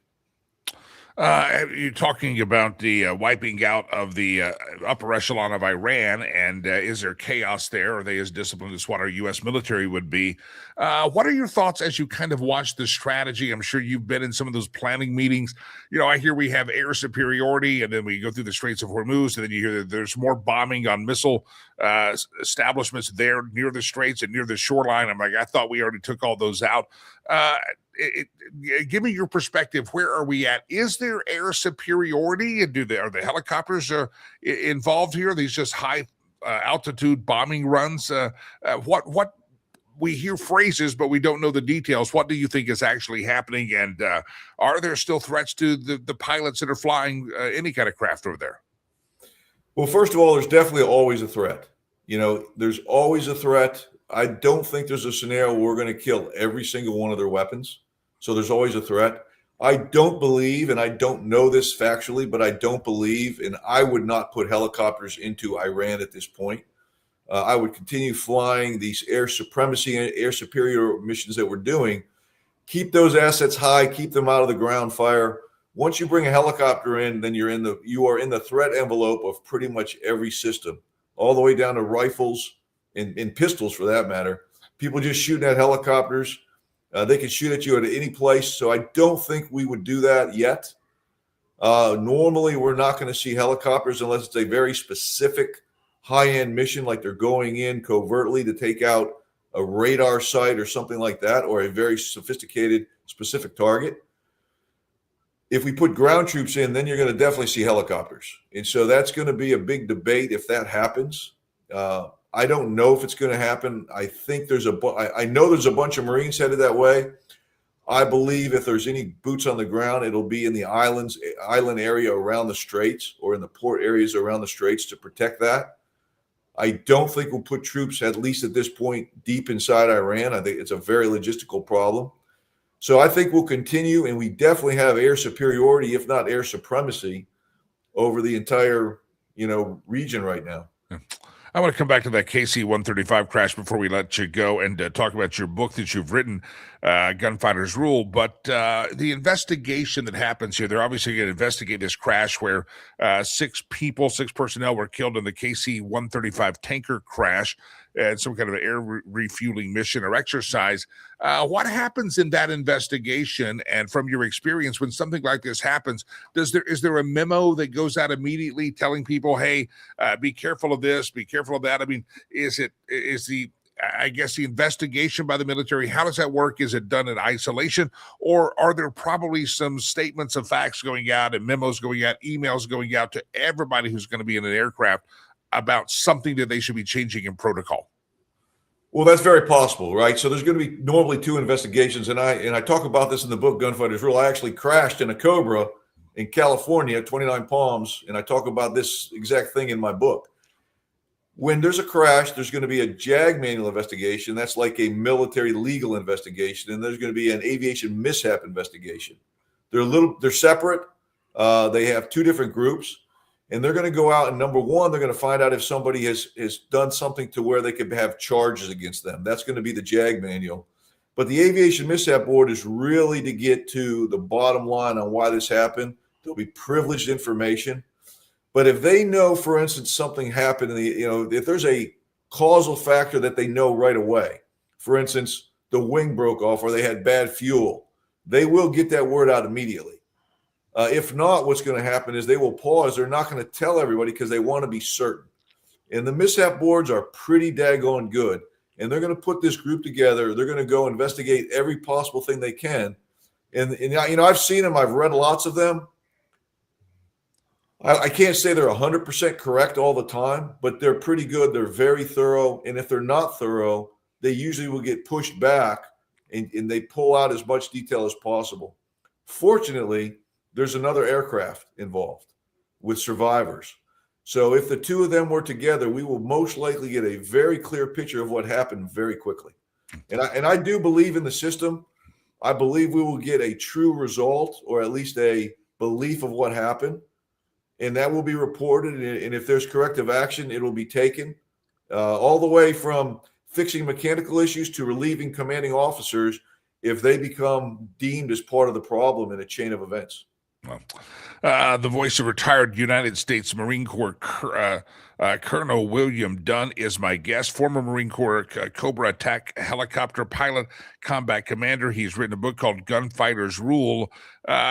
You're talking about the wiping out of the upper echelon of Iran, and is there chaos there? Are they as disciplined as what our U.S. military would be? What are your thoughts as you kind of watch the strategy? I'm sure you've been in some of those planning meetings. You know, I hear we have air superiority, and then we go through the Straits of Hormuz, and then you hear that there's more bombing on missile establishments there near the Straits and near the shoreline. I'm like, I thought we already took all those out. Give me your perspective. Where are we at? Is there air superiority? And are the helicopters involved here? Are these just high altitude bombing runs? What we hear phrases, but we don't know the details. What do you think is actually happening? And are there still threats to the pilots that are flying any kind of craft over there? Well, first of all, there's definitely always a threat. You know, there's always a threat. I don't think there's a scenario where we're going to kill every single one of their weapons. So there's always a threat. I don't believe, and I don't know this factually, but I don't believe, and I would not put helicopters into Iran at this point. I would continue flying these air supremacy and air superior missions that we're doing. Keep those assets high, keep them out of the ground fire. Once you bring a helicopter in, then you are in the threat envelope of pretty much every system, all the way down to rifles and pistols for that matter. People just shooting at helicopters. They can shoot at you at any place. So I don't think we would do that yet. Normally, we're not going to see helicopters unless it's a very specific high-end mission, like they're going in covertly to take out a radar site or something like that, or a very sophisticated, specific target. If we put ground troops in, then you're going to definitely see helicopters. And so that's going to be a big debate if that happens. I don't know if it's going to happen. I think I know there's a bunch of Marines headed that way. I believe if there's any boots on the ground, it'll be in the island area around the Straits or in the port areas around the Straits to protect that. I don't think we'll put troops, at least at this point, deep inside Iran. I think it's a very logistical problem. So I think we'll continue, and we definitely have air superiority, if not air supremacy, over the entire, region right now. Yeah. I want to come back to that KC-135 crash before we let you go and talk about your book that you've written, Gunfighter's Rule. But the investigation that happens here, they're obviously going to investigate this crash where 6 personnel were killed in the KC-135 tanker crash and some kind of an air refueling mission or exercise. What happens in that investigation? And from your experience, when something like this happens, is there a memo that goes out immediately telling people, hey, be careful of this, be careful of that? I mean, is the investigation by the military, how does that work? Is it done in isolation, or are there probably some statements of facts going out and memos going out, emails going out to everybody who's going to be in an aircraft about something that they should be changing in protocol? Well, that's very possible, right? So there's going to be normally 2 investigations, and I talk about this in the book, Gunfighter's Rule. I actually crashed in a Cobra in California, 29 Palms, and I talk about this exact thing in my book. When there's a crash, there's going to be a JAG manual investigation. That's like a military legal investigation, and there's going to be an aviation mishap investigation. They're separate. They have 2 different groups. And they're going to go out and, number one, they're going to find out if somebody has done something to where they could have charges against them. That's going to be the JAG manual. But the Aviation Mishap Board is really to get to the bottom line on why this happened. There'll be privileged information. But if they know, for instance, something happened, if there's a causal factor that they know right away, for instance, the wing broke off or they had bad fuel, they will get that word out immediately. If not, what's going to happen is they will pause. They're not going to tell everybody because they want to be certain. And the mishap boards are pretty daggone good. And they're going to put this group together. They're going to go investigate every possible thing they can. And I've seen them. I've read lots of them. I can't say they're 100% correct all the time, but they're pretty good. They're very thorough. And if they're not thorough, they usually will get pushed back and they pull out as much detail as possible. Fortunately, there's another aircraft involved with survivors. So if the two of them were together, we will most likely get a very clear picture of what happened very quickly. And I do believe in the system. I believe we will get a true result, or at least a belief of what happened. And that will be reported. And if there's corrective action, it will be taken, all the way from fixing mechanical issues to relieving commanding officers if they become deemed as part of the problem in a chain of events. Well, the voice of retired United States Marine Corps Colonel William Dunn is my guest, former Marine Corps Cobra attack helicopter pilot, combat commander. He's written a book called Gunfighter's Rule.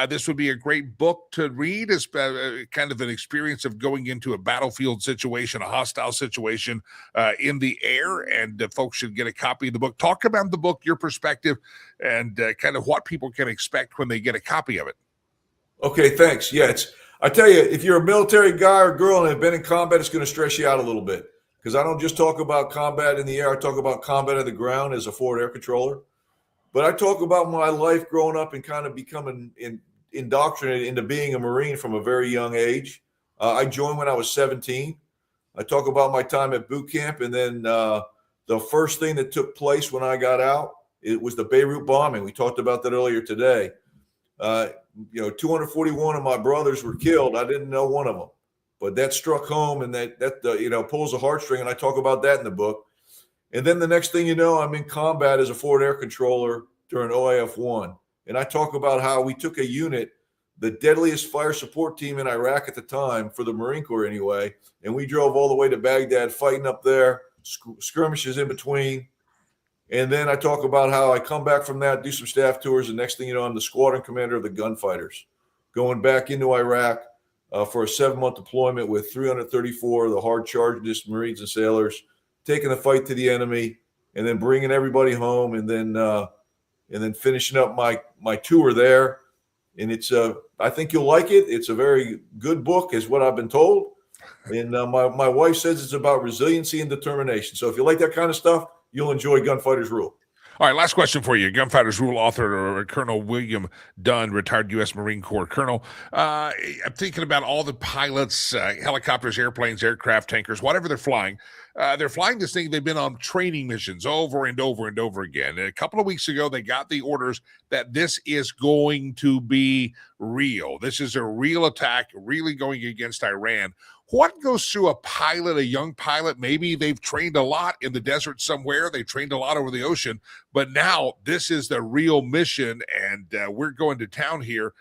This would be a great book to read as kind of an experience of going into a battlefield situation, a hostile situation in the air, and folks should get a copy of the book. Talk about the book, your perspective, and kind of what people can expect when they get a copy of it. Okay, thanks. Yeah, I tell you, if you're a military guy or girl and have been in combat, it's going to stress you out a little bit, because I don't just talk about combat in the air. I talk about combat on the ground as a forward air controller. But I talk about my life growing up and kind of becoming indoctrinated into being a Marine from a very young age. I joined when I was 17. I talk about my time at boot camp, and then the first thing that took place when I got out, it was the Beirut bombing. We talked about that earlier today. 241 of my brothers were killed. I didn't know one of them, but that struck home, and that pulls a heartstring. And I talk about that in the book. And then the next thing you know, I'm in combat as a forward air controller during OIF-1. And I talk about how we took a unit, the deadliest fire support team in Iraq at the time, for the Marine Corps anyway, and we drove all the way to Baghdad, fighting up there, skirmishes in between. And then I talk about how I come back from that, do some staff tours, and next thing you know, I'm the squadron commander of the Gunfighters, going back into Iraq for a 7-month deployment with 334 of the hard-charged Marines and sailors, taking the fight to the enemy, and then bringing everybody home, and then finishing up my tour there. And it's I think you'll like it. It's a very good book, is what I've been told. And my wife says it's about resiliency and determination. So if you like that kind of stuff, you'll enjoy Gunfighter's Rule. All right, last question for you. Gunfighter's Rule author Colonel William Dunn, retired U.S. Marine Corps Colonel. I'm thinking about all the pilots, helicopters, airplanes, aircraft, tankers, whatever they're flying. They're flying this thing. They've been on training missions over and over and over again. And a couple of weeks ago, they got the orders that this is going to be real. This is a real attack, really going against Iran. What goes through a pilot, a young pilot? Maybe they've trained a lot in the desert somewhere. They trained a lot over the ocean, but now this is the real mission, and we're going to town here.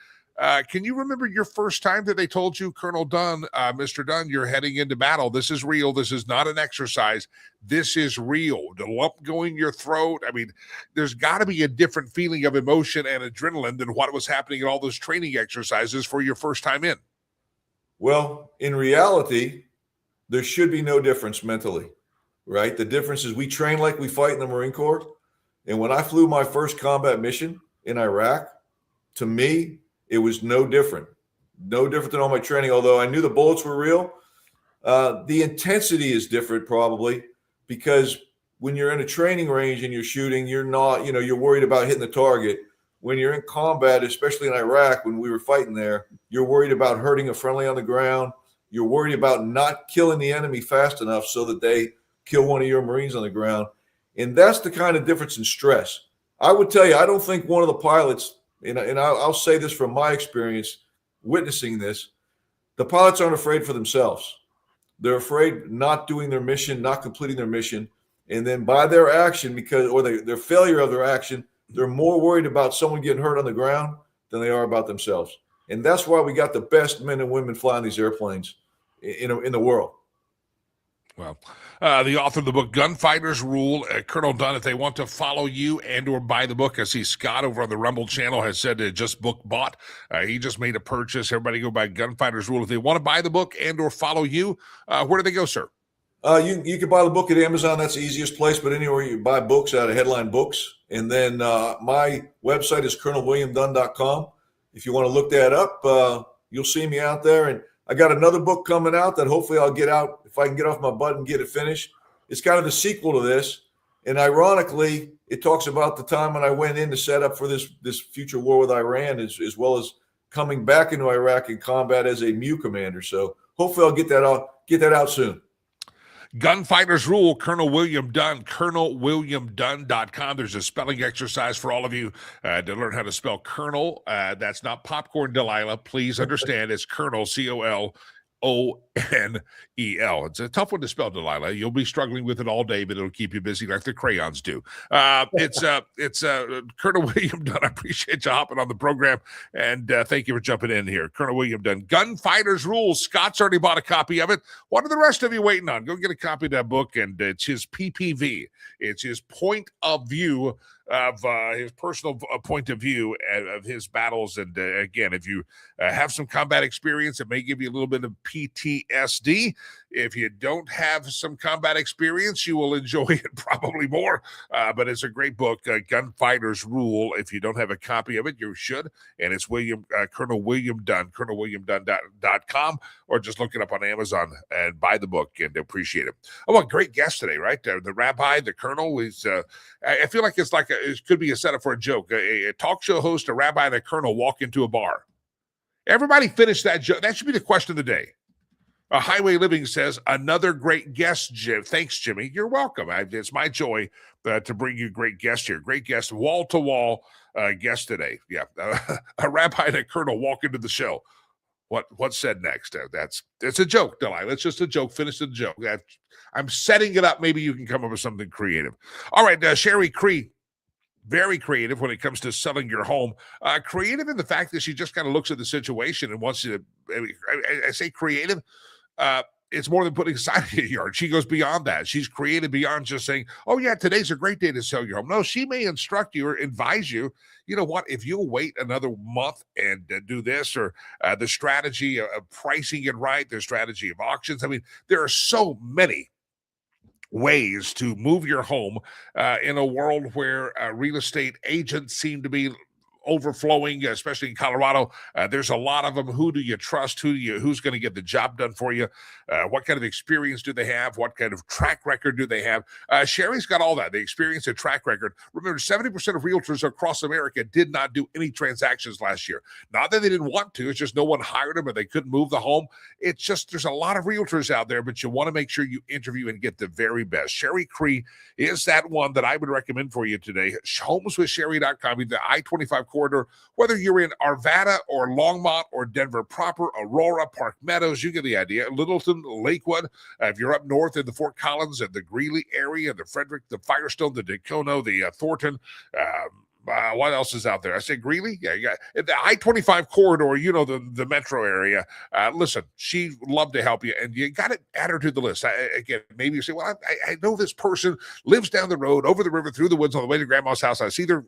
Can you remember your first time that they told you, Colonel Dunn, Mr. Dunn, you're heading into battle? This is real. This is not an exercise. This is real. The lump going in your throat. I mean, there's got to be a different feeling of emotion and adrenaline than what was happening in all those training exercises for your first time in. Well, in reality, there should be no difference mentally, right? The difference is we train like we fight in the Marine Corps. And when I flew my first combat mission in Iraq, to me, it was no different than all my training. Although I knew the bullets were real, the intensity is different probably, because when you're in a training range and you're shooting, you're not, you're worried about hitting the target. When you're in combat, especially in Iraq, when we were fighting there, you're worried about hurting a friendly on the ground. You're worried about not killing the enemy fast enough so that they kill one of your Marines on the ground. And that's the kind of difference in stress. I would tell you, I don't think one of the pilots, and I'll say this from my experience witnessing this, the pilots aren't afraid for themselves. They're afraid not doing their mission, not completing their mission. And then by their action, their failure of their action, they're more worried about someone getting hurt on the ground than they are about themselves. And that's why we got the best men and women flying these airplanes in the world. Well, the author of the book, Gunfighter's Rule, Colonel Dunn, if they want to follow you and or buy the book, I see Scott over on the Rumble channel has said just book bought. He just made a purchase. Everybody go buy Gunfighter's Rule. If they want to buy the book and or follow you, where do they go, sir? You can buy the book at Amazon. That's the easiest place, but anywhere you buy books out of Headline Books. And then my website is colonelwilliamdunn.com. If you want to look that up, you'll see me out there. And I got another book coming out that hopefully I'll get out if I can get off my butt and get it finished. It's kind of the sequel to this. And ironically, it talks about the time when I went in to set up for this future war with Iran, as well as coming back into Iraq in combat as a MEU commander. So hopefully I'll get that out soon. Gunfighters Rule, Colonel William Dunn, colonelwilliamdunn.com. There's a spelling exercise for all of you to learn how to spell Colonel. That's not Popcorn Delilah. Please understand it's Colonel, COLONEL. It's a tough one to spell, Delilah. You'll be struggling with it all day, but it'll keep you busy like the crayons do. It's Colonel William Dunn. I appreciate you hopping on the program, and thank you for jumping in here. Colonel William Dunn, Gunfighters Rules. Scott's already bought a copy of it. What are the rest of you waiting on? Go get a copy of that book, and it's his PPV. It's his point of view of his personal point of view of his battles. And again, if you have some combat experience, it may give you a little bit of PTSD. If you don't have some combat experience, you will enjoy it probably more. But it's a great book, Gunfighters Rule. If you don't have a copy of it, you should. And it's Colonel William Dunn, colonelwilliamdunn.com, or just look it up on Amazon and buy the book and appreciate it. Oh, what great guest today, right? The rabbi, the colonel is, I feel like it's like it could be a setup for a joke. A talk show host, a rabbi, and a colonel walk into a bar. Everybody finish that joke. That should be the question of the day. Highway Living says, another great guest, Jim. Thanks, Jimmy. You're welcome. It's my joy to bring you great guests here. Great guest, wall-to-wall guest today. Yeah, a rabbi and a colonel walk into the show. What's said next? It's a joke, Delilah. It's just a joke. Finish the joke. I'm setting it up. Maybe you can come up with something creative. All right, Sherry Cree. Very creative when it comes to selling your home. Creative in the fact that she just kind of looks at the situation and wants you to, I say creative, it's more than putting a sign in your yard. She goes beyond that. She's creative beyond just saying, oh yeah, today's a great day to sell your home. No, she may instruct you or advise you, you know what, if you'll wait another month and do this, or the strategy of pricing it right, the strategy of auctions. I mean, there are so many ways to move your home in a world where real estate agents seem to be overflowing, especially in Colorado. There's a lot of them. Who do you trust? Who's going to get the job done for you? What kind of experience do they have? What kind of track record do they have? Sherry's got all that. The experience and track record. Remember, 70% of realtors across America did not do any transactions last year. Not that they didn't want to. It's just no one hired them or they couldn't move the home. It's just there's a lot of realtors out there, but you want to make sure you interview and get the very best. Sherry Cree is that one that I would recommend for you today. HomesWithSherry.com, the I-25 corridor, whether you're in Arvada or Longmont or Denver proper, Aurora, Park Meadows, you get the idea. Littleton, Lakewood, if you're up north in the Fort Collins and the Greeley area, the Frederick, the Firestone, the Dacono, the Thornton, what else is out there? I said Greeley? Yeah, you got the I-25 corridor, you know, the metro area. Listen, she'd love to help you, and you got to add her to the list. Again, maybe you say, well, I know this person lives down the road, over the river, through the woods, on the way to grandma's house. I see their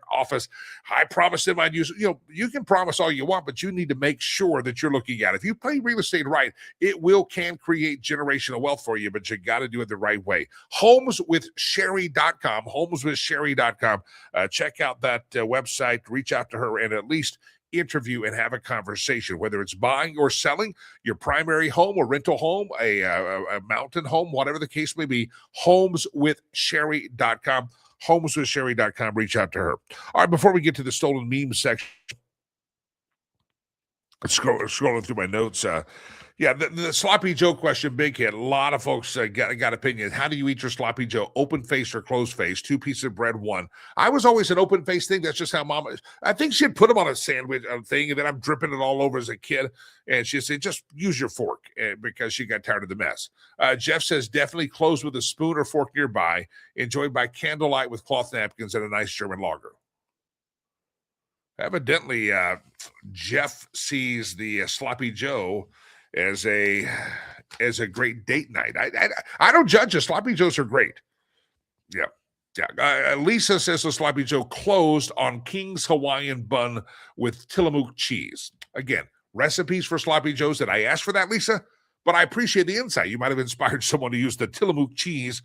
office. I promised them I'd use it. You know, you can promise all you want, but you need to make sure that you're looking at it. If you play real estate right, it can create generational wealth for you, but you got to do it the right way. HomesWithSherry.com, HomesWithSherry.com. Check out that website, reach out to her, and at least interview and have a conversation, whether it's buying or selling your primary home or rental home, a mountain home, whatever the case may be. HomesWithSherry.com, HomesWithSherry.com. Reach out to her. All right, before we get to the stolen meme section, scrolling through my notes. The Sloppy Joe question, big hit. A lot of folks got opinions. How do you eat your Sloppy Joe? Open face or closed face? 2 pieces of bread, 1. I was always an open face thing. That's just how Mama is. I think she'd put them on a sandwich thing, and then I'm dripping it all over as a kid. And she'd say, just use your fork, because she got tired of the mess. Jeff says, definitely closed with a spoon or fork nearby, enjoyed by candlelight with cloth napkins and a nice German lager. Evidently, Jeff sees the Sloppy Joe as a great date night. I don't judge it. Sloppy Joes are great. Yeah. Lisa says the Sloppy Joe closed on King's Hawaiian bun with Tillamook cheese. Again, recipes for Sloppy Joes. Did I ask for that, Lisa? but I appreciate the insight. You might have inspired someone to use the Tillamook cheese.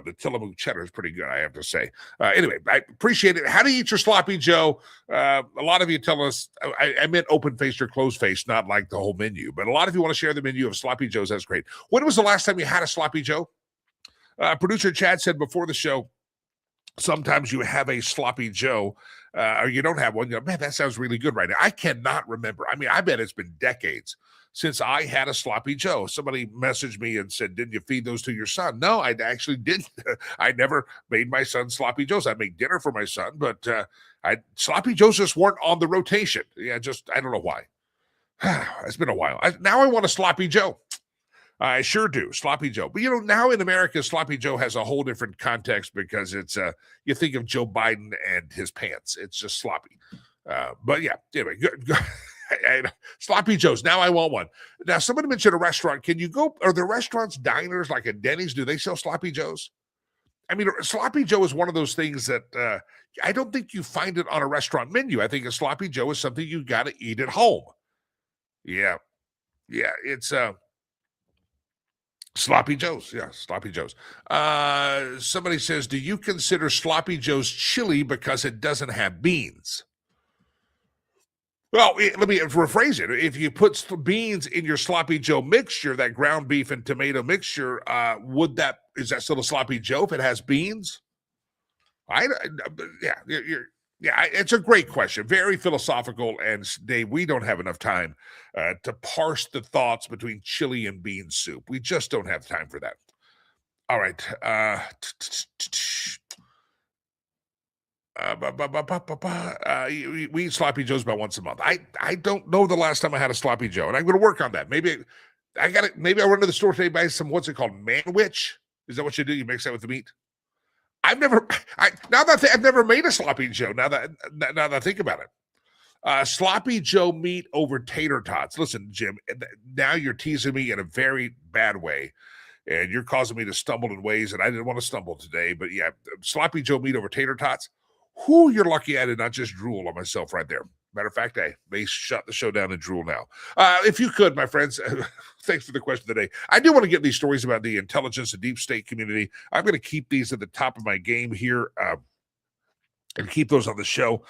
The Tillamook cheddar is pretty good, I have to say. Anyway, I appreciate it. How do you eat your sloppy Joe? A lot of you tell us, I meant open-faced or closed-faced, not like the whole menu. But a lot of you want to share the menu of sloppy Joes. That's great. When was the last time you had a sloppy Joe? Producer Chad said before the show, sometimes you have a sloppy Joe, or you don't have one. You go, man, that sounds really good right now. I cannot remember. I mean, I bet it's been decades since I had a sloppy Joe. Somebody messaged me and said, didn't you feed those to your son? No, I actually didn't. I never made my son sloppy Joes. I make dinner for my son, but sloppy Joes just weren't on the rotation. Yeah, I don't know why. It's been a while. Now I want a sloppy Joe. I sure do, sloppy Joe. But, now in America, sloppy Joe has a whole different context because it's, you think of Joe Biden and his pants. It's just sloppy. But, yeah, anyway, good. Sloppy Joes. Now I want one. Now, somebody mentioned a restaurant. Can you go? Are there restaurants, diners like at Denny's? Do they sell sloppy Joes? I mean, sloppy Joe is one of those things that I don't think you find it on a restaurant menu. I think a sloppy Joe is something you got to eat at home. Yeah. It's sloppy Joes. Yeah, sloppy Joes. Somebody says, do you consider sloppy Joes chili because it doesn't have beans? Well, let me rephrase it. If you put beans in your sloppy Joe mixture, that ground beef and tomato mixture, is that still a sloppy Joe if it has beans? It's a great question. Very philosophical, and Dave, we don't have enough time to parse the thoughts between chili and bean soup. We just don't have time for that. All right. We eat sloppy Joes about once a month. I don't know the last time I had a sloppy Joe, and I'm going to work on that. Maybe I'll run to the store today, buy some, what's it called, manwich? Is that what you do? You mix that with the meat? I've never made a sloppy Joe. Now that I think about it, sloppy Joe meat over tater tots. Listen, Jim, now you're teasing me in a very bad way, and you're causing me to stumble in ways that I didn't want to stumble today. But yeah, sloppy Joe meat over tater tots. Whoo, you're lucky I did not just drool on myself right there. Matter of fact, I may shut the show down and drool now. If you could, my friends, thanks for the question today. I do want to get these stories about the intelligence and deep state community. I'm going to keep these at the top of my game here. And keep those on the show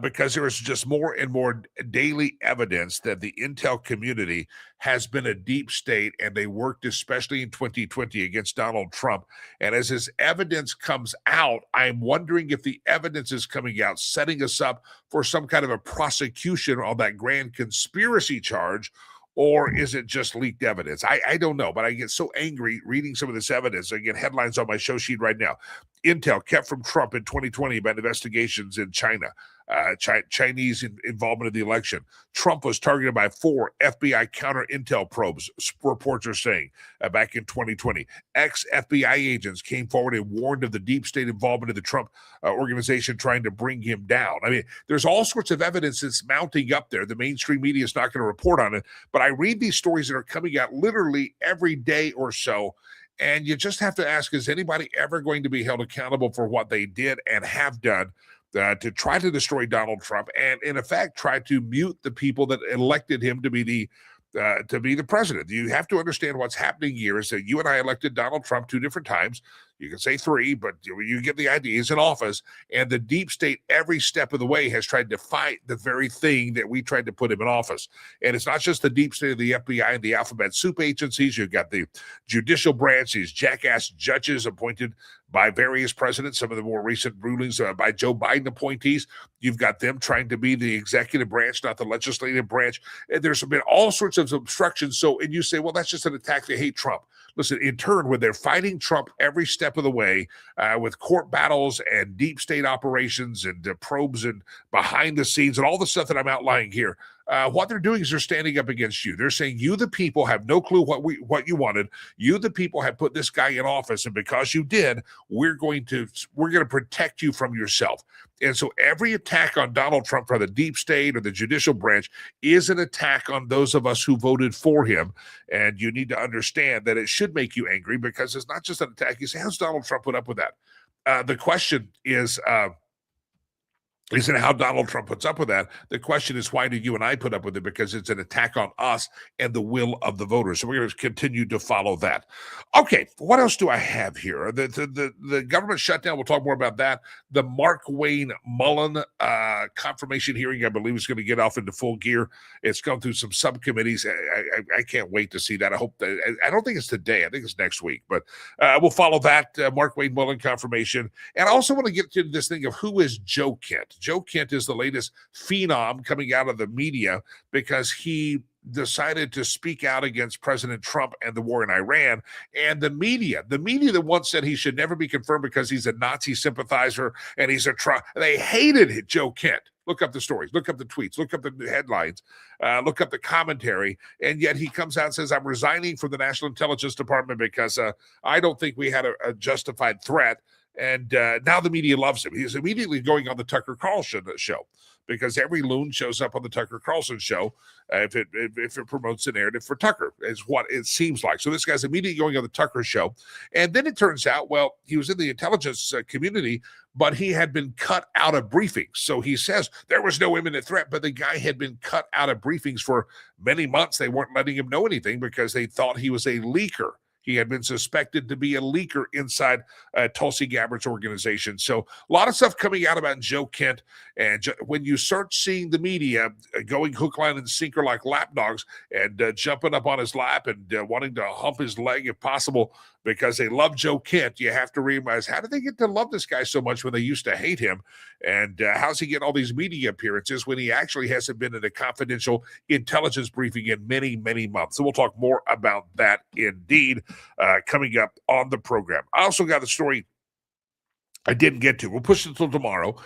because there is just more and more daily evidence that the intel community has been a deep state, and they worked especially in 2020 against Donald Trump. And as his evidence comes out, I'm wondering if the evidence is coming out setting us up for some kind of a prosecution on that grand conspiracy charge, or is it just leaked evidence? I don't know, but I get so angry reading some of this evidence. I get headlines on my show sheet right now. Intel kept from Trump in 2020 about investigations in China, Chinese involvement in the election. Trump was targeted by 4 FBI counter-intel probes, reports are saying, back in 2020. Ex-FBI agents came forward and warned of the deep state involvement of the Trump organization trying to bring him down. I mean, there's all sorts of evidence that's mounting up there. The mainstream media is not going to report on it, but I read these stories that are coming out literally every day or so, and you just have to ask, is anybody ever going to be held accountable for what they did and have done to try to destroy Donald Trump and, in effect, try to mute the people that elected him to be the president? You have to understand what's happening here is that you and I elected Donald Trump 2 different times. You can say 3, but you get the idea. He's in office, and the deep state every step of the way has tried to fight the very thing that we tried to put him in office. And it's not just the deep state of the FBI and the alphabet soup agencies. You've got the judicial branch, these jackass judges appointed by various presidents, some of the more recent rulings by Joe Biden appointees. You've got them trying to be the executive branch, not the legislative branch. And there's been all sorts of obstructions. And you say, well, that's just an attack. They hate Trump. Listen, in turn, when they're fighting Trump every step of the way with court battles and deep state operations and probes and behind the scenes and all the stuff that I'm outlining here, what they're doing is they're standing up against you. They're saying, you, the people, have no clue what you wanted. You, the people, have put this guy in office, and because you did, we're going to protect you from yourself. And so every attack on Donald Trump from the deep state or the judicial branch is an attack on those of us who voted for him. And you need to understand that it should make you angry because it's not just an attack. You say, how's Donald Trump put up with that? The question is, Isn't how Donald Trump puts up with that. The question is, why do you and I put up with it? Because it's an attack on us and the will of the voters. So we're going to continue to follow that. Okay, what else do I have here? The government shutdown, we'll talk more about that. The Mark Wayne Mullen confirmation hearing, I believe, is going to get off into full gear. It's gone through some subcommittees. I can't wait to see that. I hope that, I don't think it's today. I think it's next week. But we'll follow that Mark Wayne Mullen confirmation. And I also want to get to this thing of who is Joe Kent. Joe Kent is the latest phenom coming out of the media because he decided to speak out against President Trump and the war in Iran. And the media that once said he should never be confirmed because he's a Nazi sympathizer and he's a Trump, they hated Joe Kent. Look up the stories, look up the tweets, look up the headlines, look up the commentary. And yet he comes out and says, I'm resigning from the National Intelligence Department because I don't think we had a justified threat. And now the media loves him. He's immediately going on the Tucker Carlson show because every loon shows up on the Tucker Carlson show if it promotes the narrative for Tucker, is what it seems like. So this guy's immediately going on the Tucker show. And then it turns out, well, he was in the intelligence community, but he had been cut out of briefings. So he says there was no imminent threat, but the guy had been cut out of briefings for many months. They weren't letting him know anything because they thought he was a leaker. He had been suspected to be a leaker inside Tulsi Gabbard's organization. So a lot of stuff coming out about Joe Kent. And when you start seeing the media going hook, line, and sinker like lapdogs and jumping up on his lap and wanting to hump his leg if possible because they love Joe Kent, you have to realize, how did they get to love this guy so much when they used to hate him? And how's he getting all these media appearances when he actually hasn't been in a confidential intelligence briefing in many, many months? So we'll talk more about that indeed coming up on the program. I also got a story I didn't get to. We'll push it until tomorrow.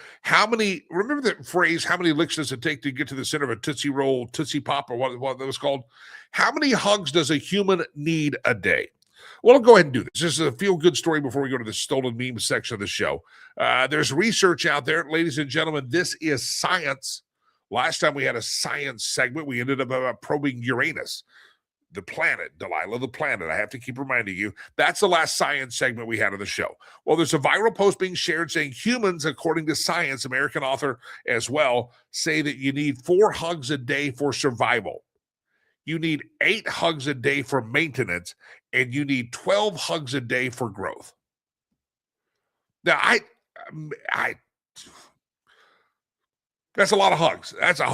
Remember the phrase, how many licks does it take to get to the center of a Tootsie Roll, Tootsie Pop, or what that was called? How many hugs does a human need a day? Well, I'll go ahead and do this. This is a feel-good story before we go to the stolen memes section of the show. There's research out there. Ladies and gentlemen, this is science. Last time we had a science segment, we ended up about probing Uranus, the planet, Delilah, the planet. I have to keep reminding you, that's the last science segment we had of the show. Well, there's a viral post being shared saying humans, according to science, American author as well, say that you need 4 hugs a day for survival. You need 8 hugs a day for maintenance, and you need 12 hugs a day for growth. Now, that's a lot of hugs. That's a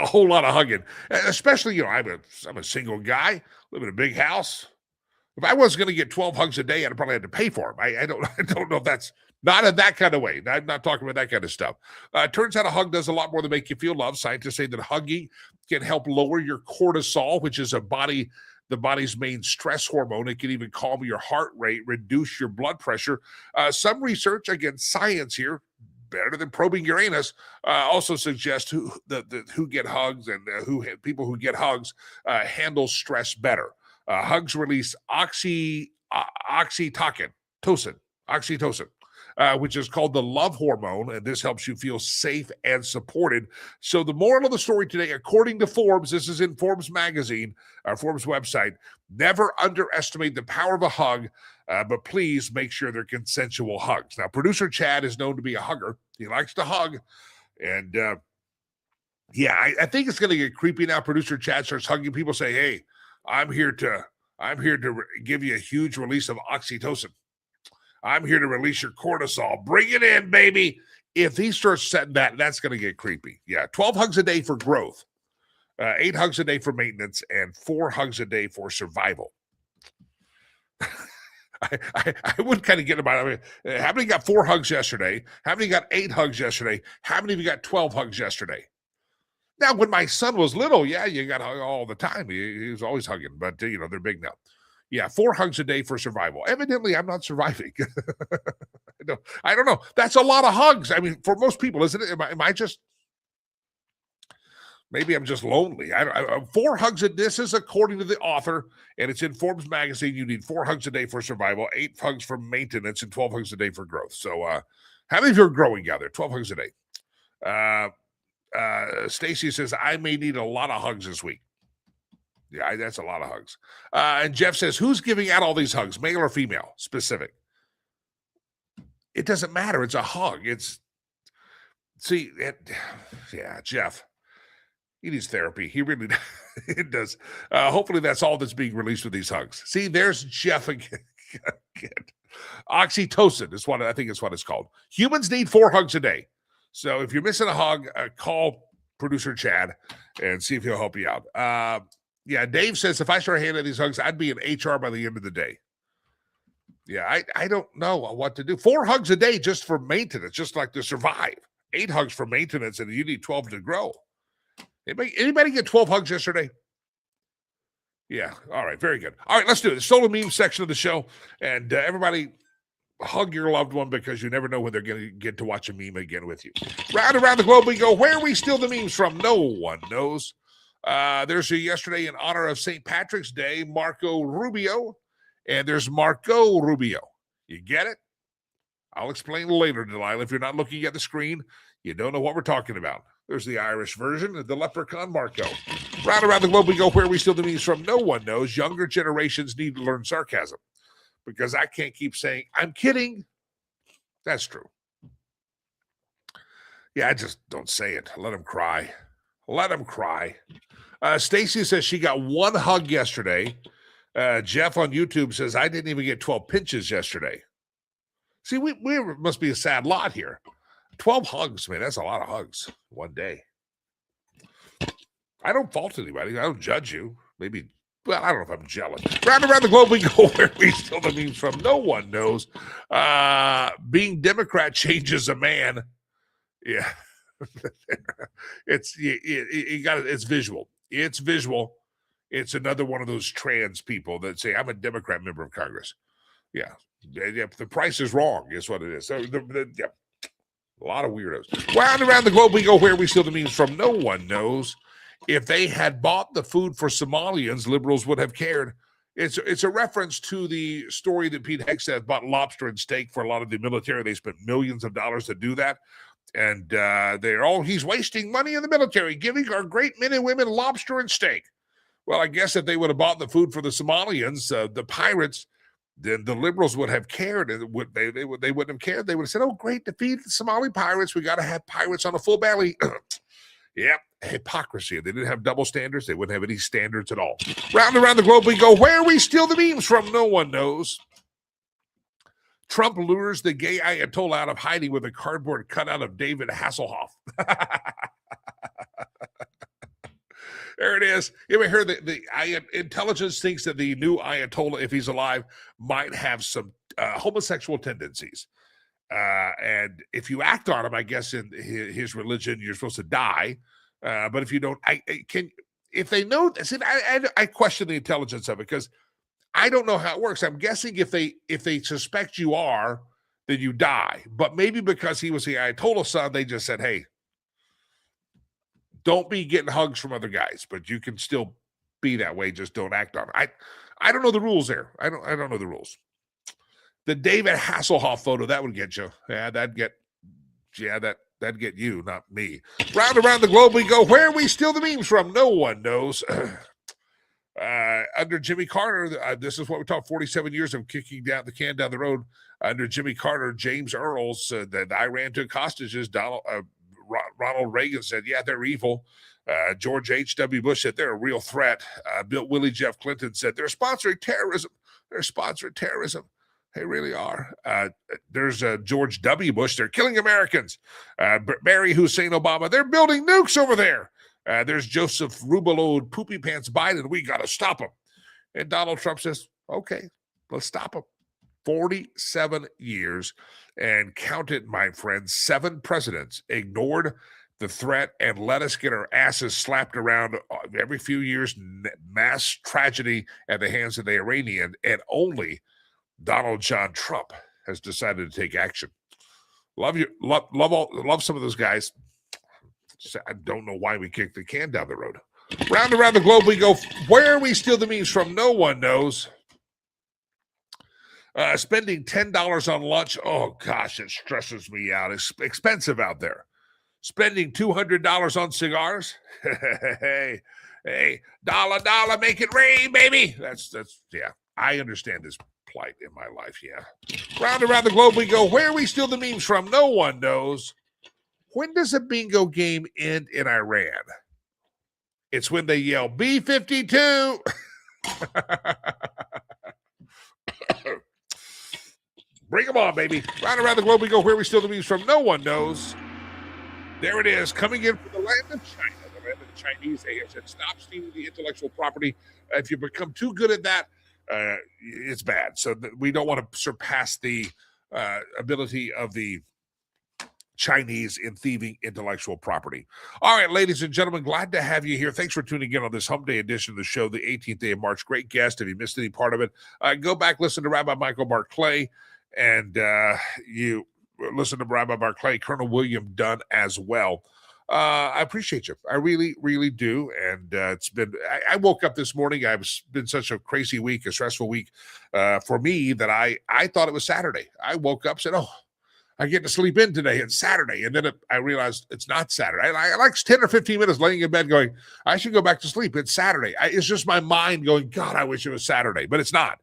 whole lot of hugging, especially, I'm a single guy, live in a big house. If I was going to get 12 hugs a day, I'd probably have to pay for them. I don't know if that's not in that kind of way. I'm not talking about that kind of stuff. Turns out a hug does a lot more than make you feel loved. Scientists say that hugging can help lower your cortisol, which is the body's main stress hormone. It can even calm your heart rate, reduce your blood pressure. Some research, again, science here, better than probing Uranus, also suggests who get hugs and people who get hugs handle stress better. Hugs release oxytocin, which is called the love hormone, and this helps you feel safe and supported. So the moral of the story today, according to Forbes, this is in Forbes magazine, our Forbes website, never underestimate the power of a hug, but please make sure they're consensual hugs. Now, producer Chad is known to be a hugger. He likes to hug, and I think it's going to get creepy now. Producer Chad starts hugging people, say, hey, I'm here to give you a huge release of oxytocin. I'm here to release your cortisol. Bring it in, baby. If he starts setting that's going to get creepy. Yeah, 12 hugs a day for growth, 8 hugs a day for maintenance, and 4 hugs a day for survival. I would kind of get about it. I mean, how many got 4 hugs yesterday? How many got 8 hugs yesterday? How many of you got 12 hugs yesterday? Now, when my son was little, yeah, you got to hug all the time. He was always hugging, but, they're big now. Yeah, 4 hugs a day for survival. Evidently, I'm not surviving. I don't know. That's a lot of hugs. I mean, for most people, isn't it? Am I just... Maybe I'm just lonely. 4 hugs a day. This is according to the author, and it's in Forbes magazine. You need 4 hugs a day for survival, 8 hugs for maintenance, and 12 hugs a day for growth. So how many of you are growing out there? 12 hugs a day. Stacy says, I may need a lot of hugs this week. Yeah, that's a lot of hugs. And Jeff says, who's giving out all these hugs, male or female, specific? It doesn't matter. It's a hug. See, yeah, Jeff, he needs therapy. He really it does. Hopefully that's all that's being released with these hugs. See, there's Jeff again. Oxytocin is what I think is what it's called. Humans need 4 hugs a day. So if you're missing a hug, call producer Chad and see if he'll help you out. Yeah, Dave says if I start handing these hugs, I'd be in HR by the end of the day. Yeah, I don't know what to do. 4 hugs a day just for maintenance, just like to survive. 8 hugs for maintenance, and you need 12 to grow. Anybody get 12 hugs yesterday? Yeah. All right. Very good. All right. Let's do it. The stolen meme section of the show. And everybody hug your loved one because you never know when they're going to get to watch a meme again with you. Round around the globe we go. Where we steal the memes from, no one knows. There's a yesterday in honor of St. Patrick's Day, Marco Rubio. And there's Marco Rubio. You get it? I'll explain later, Delilah. If you're not looking at the screen, you don't know what we're talking about. There's the Irish version of the leprechaun Marco. Round around the globe we go. Where we steal the memes from, no one knows. Younger generations need to learn sarcasm because I can't keep saying, I'm kidding. That's true. Yeah, I just don't say it. Let them cry. Let them cry. Stacy says she got 1 hug yesterday. Jeff on YouTube says, I didn't even get 12 pinches yesterday. See, we must be a sad lot here. 12 hugs, man. That's a lot of hugs one day. I don't fault anybody. I don't judge you. Maybe, well, I don't know if I'm jealous. Round around the globe we go. Where we steal the memes from, no one knows. Being Democrat changes a man. Yeah. It's visual. It's visual. It's another one of those trans people that say, I'm a Democrat member of Congress. Yeah. The price is wrong, is what it is. So, yeah. A lot of weirdos. Round around the globe we go. Where we steal the memes from, no one knows. If they had bought the food for Somalians, liberals would have cared. It's a reference to the story that Pete Hegseth bought lobster and steak for a lot of the military. They spent millions of dollars to do that. And he's wasting money in the military, giving our great men and women lobster and steak. Well, I guess if they would have bought the food for the Somalians, the pirates, then the liberals would have cared. And they wouldn't have cared. They would have said, oh, great, to feed the Somali pirates, we got to have pirates on a full belly. Yep, hypocrisy. If they didn't have double standards, they wouldn't have any standards at all. Round around the globe we go. Where we steal the memes from, no one knows. Trump lures the gay Ayatollah out of hiding with a cardboard cutout of David Hasselhoff. There it is. You ever heard the intelligence thinks that the new Ayatollah, if he's alive, might have some homosexual tendencies. And if you act on him, I guess in his religion, you're supposed to die. But if you don't, if they know, see, I question the intelligence of it because I don't know how it works. I'm guessing if they suspect you are, then you die. But maybe because he was the Ayatollah's son, they just said, hey, don't be getting hugs from other guys, but you can still be that way. Just don't act on it. I don't know the rules there. I don't know the rules. The David Hasselhoff photo, that would get you. Yeah, that'd get you, not me. Round around the globe we go. Where we steal the memes from, no one knows. Under Jimmy Carter, this is what we talk, 47 years of kicking down the can down the road. Under Jimmy Carter, James Earls, that Iran took hostages. Ronald Reagan said, yeah, they're evil. George H.W. Bush said they're a real threat. Willie Jeff Clinton said they're sponsoring terrorism. They're sponsoring terrorism. They really are. There's George W. Bush. They're killing Americans. Barry Hussein Obama. They're building nukes over there. There's Joseph Rubeloid Poopy Pants Biden. We got to stop him. And Donald Trump says, okay, let's stop him. 47 years and count it, my friends. 7 presidents ignored the threat and let us get our asses slapped around every few years. Mass tragedy at the hands of the Iranian, and only Donald John Trump has decided to take action. Love some of those guys. I don't know why we kicked the can down the road. Round around the globe we go. Where we steal the memes from, no one knows. Spending $10 on lunch, oh gosh, it stresses me out. It's expensive out there. Spending $200 on cigars, hey, dollar, make it rain, baby. That's yeah. I understand this plight in my life. Yeah. Round around the globe we go. Where we steal the memes from, no one knows. When does a bingo game end in Iran? It's when they yell B-52. Bring them on, baby. Round around the globe we go, where we steal the news from no one knows. There it is, coming in from the land of China. The land of the Chinese, they have said, stop stealing the intellectual property. If you become too good at that, it's bad. So we don't want to surpass the ability of the Chinese in thieving intellectual property. All right, ladies and gentlemen, glad to have you here. Thanks for tuning in on this hump day edition of the show, the 18th day of March. Great guest. If you missed any part of it, go back, listen to Rabbi Michael Barclay, and you listen to Rabbi Barclay, Colonel William Dunn as well. I appreciate you. I really, really do. And it's been, I woke up this morning. It's been such a crazy week, a stressful week for me that I thought it was Saturday. I woke up, said, oh, I get to sleep in today. It's Saturday. And then I realized it's not Saturday. I like 10 or 15 minutes laying in bed going, I should go back to sleep. It's Saturday. It's just my mind going, God, I wish it was Saturday. But it's not.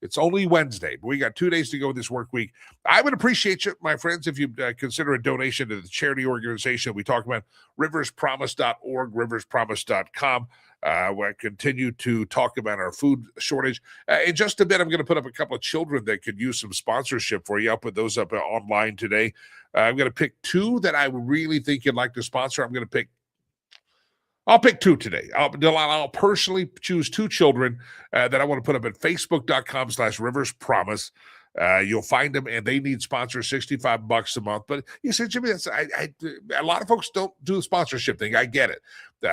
It's only Wednesday. But we got 2 days to go this work week. I would appreciate you, my friends, if you consider a donation to the charity organization we talk about, riverspromise.org, riverspromise.com. We'll continue to talk about our food shortage. In just a bit, I'm going to put up a couple of children that could use some sponsorship for you. I'll put those up online today. I'm going to pick two that I really think you'd like to sponsor. I'll pick two today. I'll personally choose two children that I want to put up at facebook.com/riverspromise. You'll find them, and they need sponsors, $65 a month. But you said, Jimmy, a lot of folks don't do the sponsorship thing. I get it.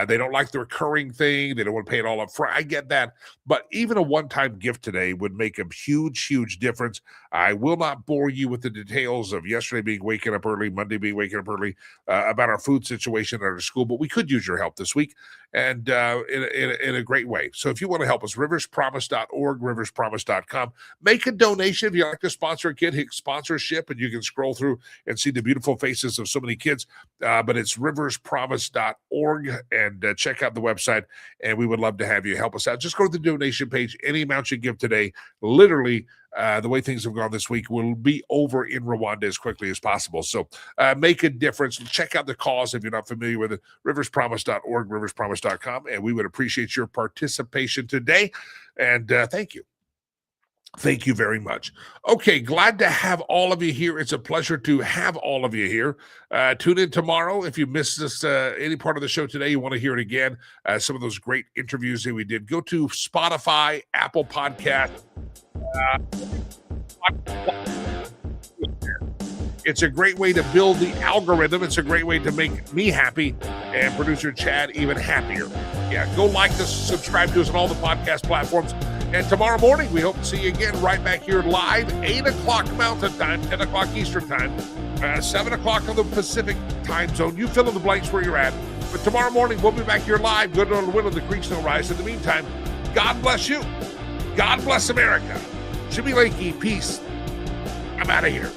They don't like the recurring thing. They don't want to pay it all up front. I get that. But even a one-time gift today would make a huge, huge difference. I will not bore you with the details of yesterday being waking up early, Monday being waking up early, about our food situation at our school. But we could use your help this week, and in a great way. So if you want to help us, riverspromise.org, riverspromise.com. Make a donation if you like to sponsor a kid. Hit sponsorship, and you can scroll through and see the beautiful faces of so many kids. But it's riverspromise.org, and check out the website, and we would love to have you help us out. Just go to the donation page. Any amount you give today, literally, the way things have gone this week, will be over in Rwanda as quickly as possible. So make a difference. Check out the cause if you're not familiar with it. Riverspromise.org, riverspromise.com, and we would appreciate your participation today. And thank you. Thank you very much. Okay, glad to have all of you here. It's a pleasure to have all of you here. Tune in tomorrow. If you missed this, any part of the show today, you want to hear it again, some of those great interviews that we did, go to Spotify, Apple Podcast. It's a great way to build the algorithm. It's a great way to make me happy and producer Chad even happier. Yeah, go like us, subscribe to us on all the podcast platforms. And tomorrow morning, we hope to see you again right back here live, 8 o'clock Mountain Time, 10 o'clock Eastern Time, 7 o'clock on the Pacific Time Zone. You fill in the blanks where you're at. But tomorrow morning, we'll be back here live. Good on the wind of the creeks don't rise. In the meantime, God bless you. God bless America. Jimmy Lakey, peace. I'm out of here.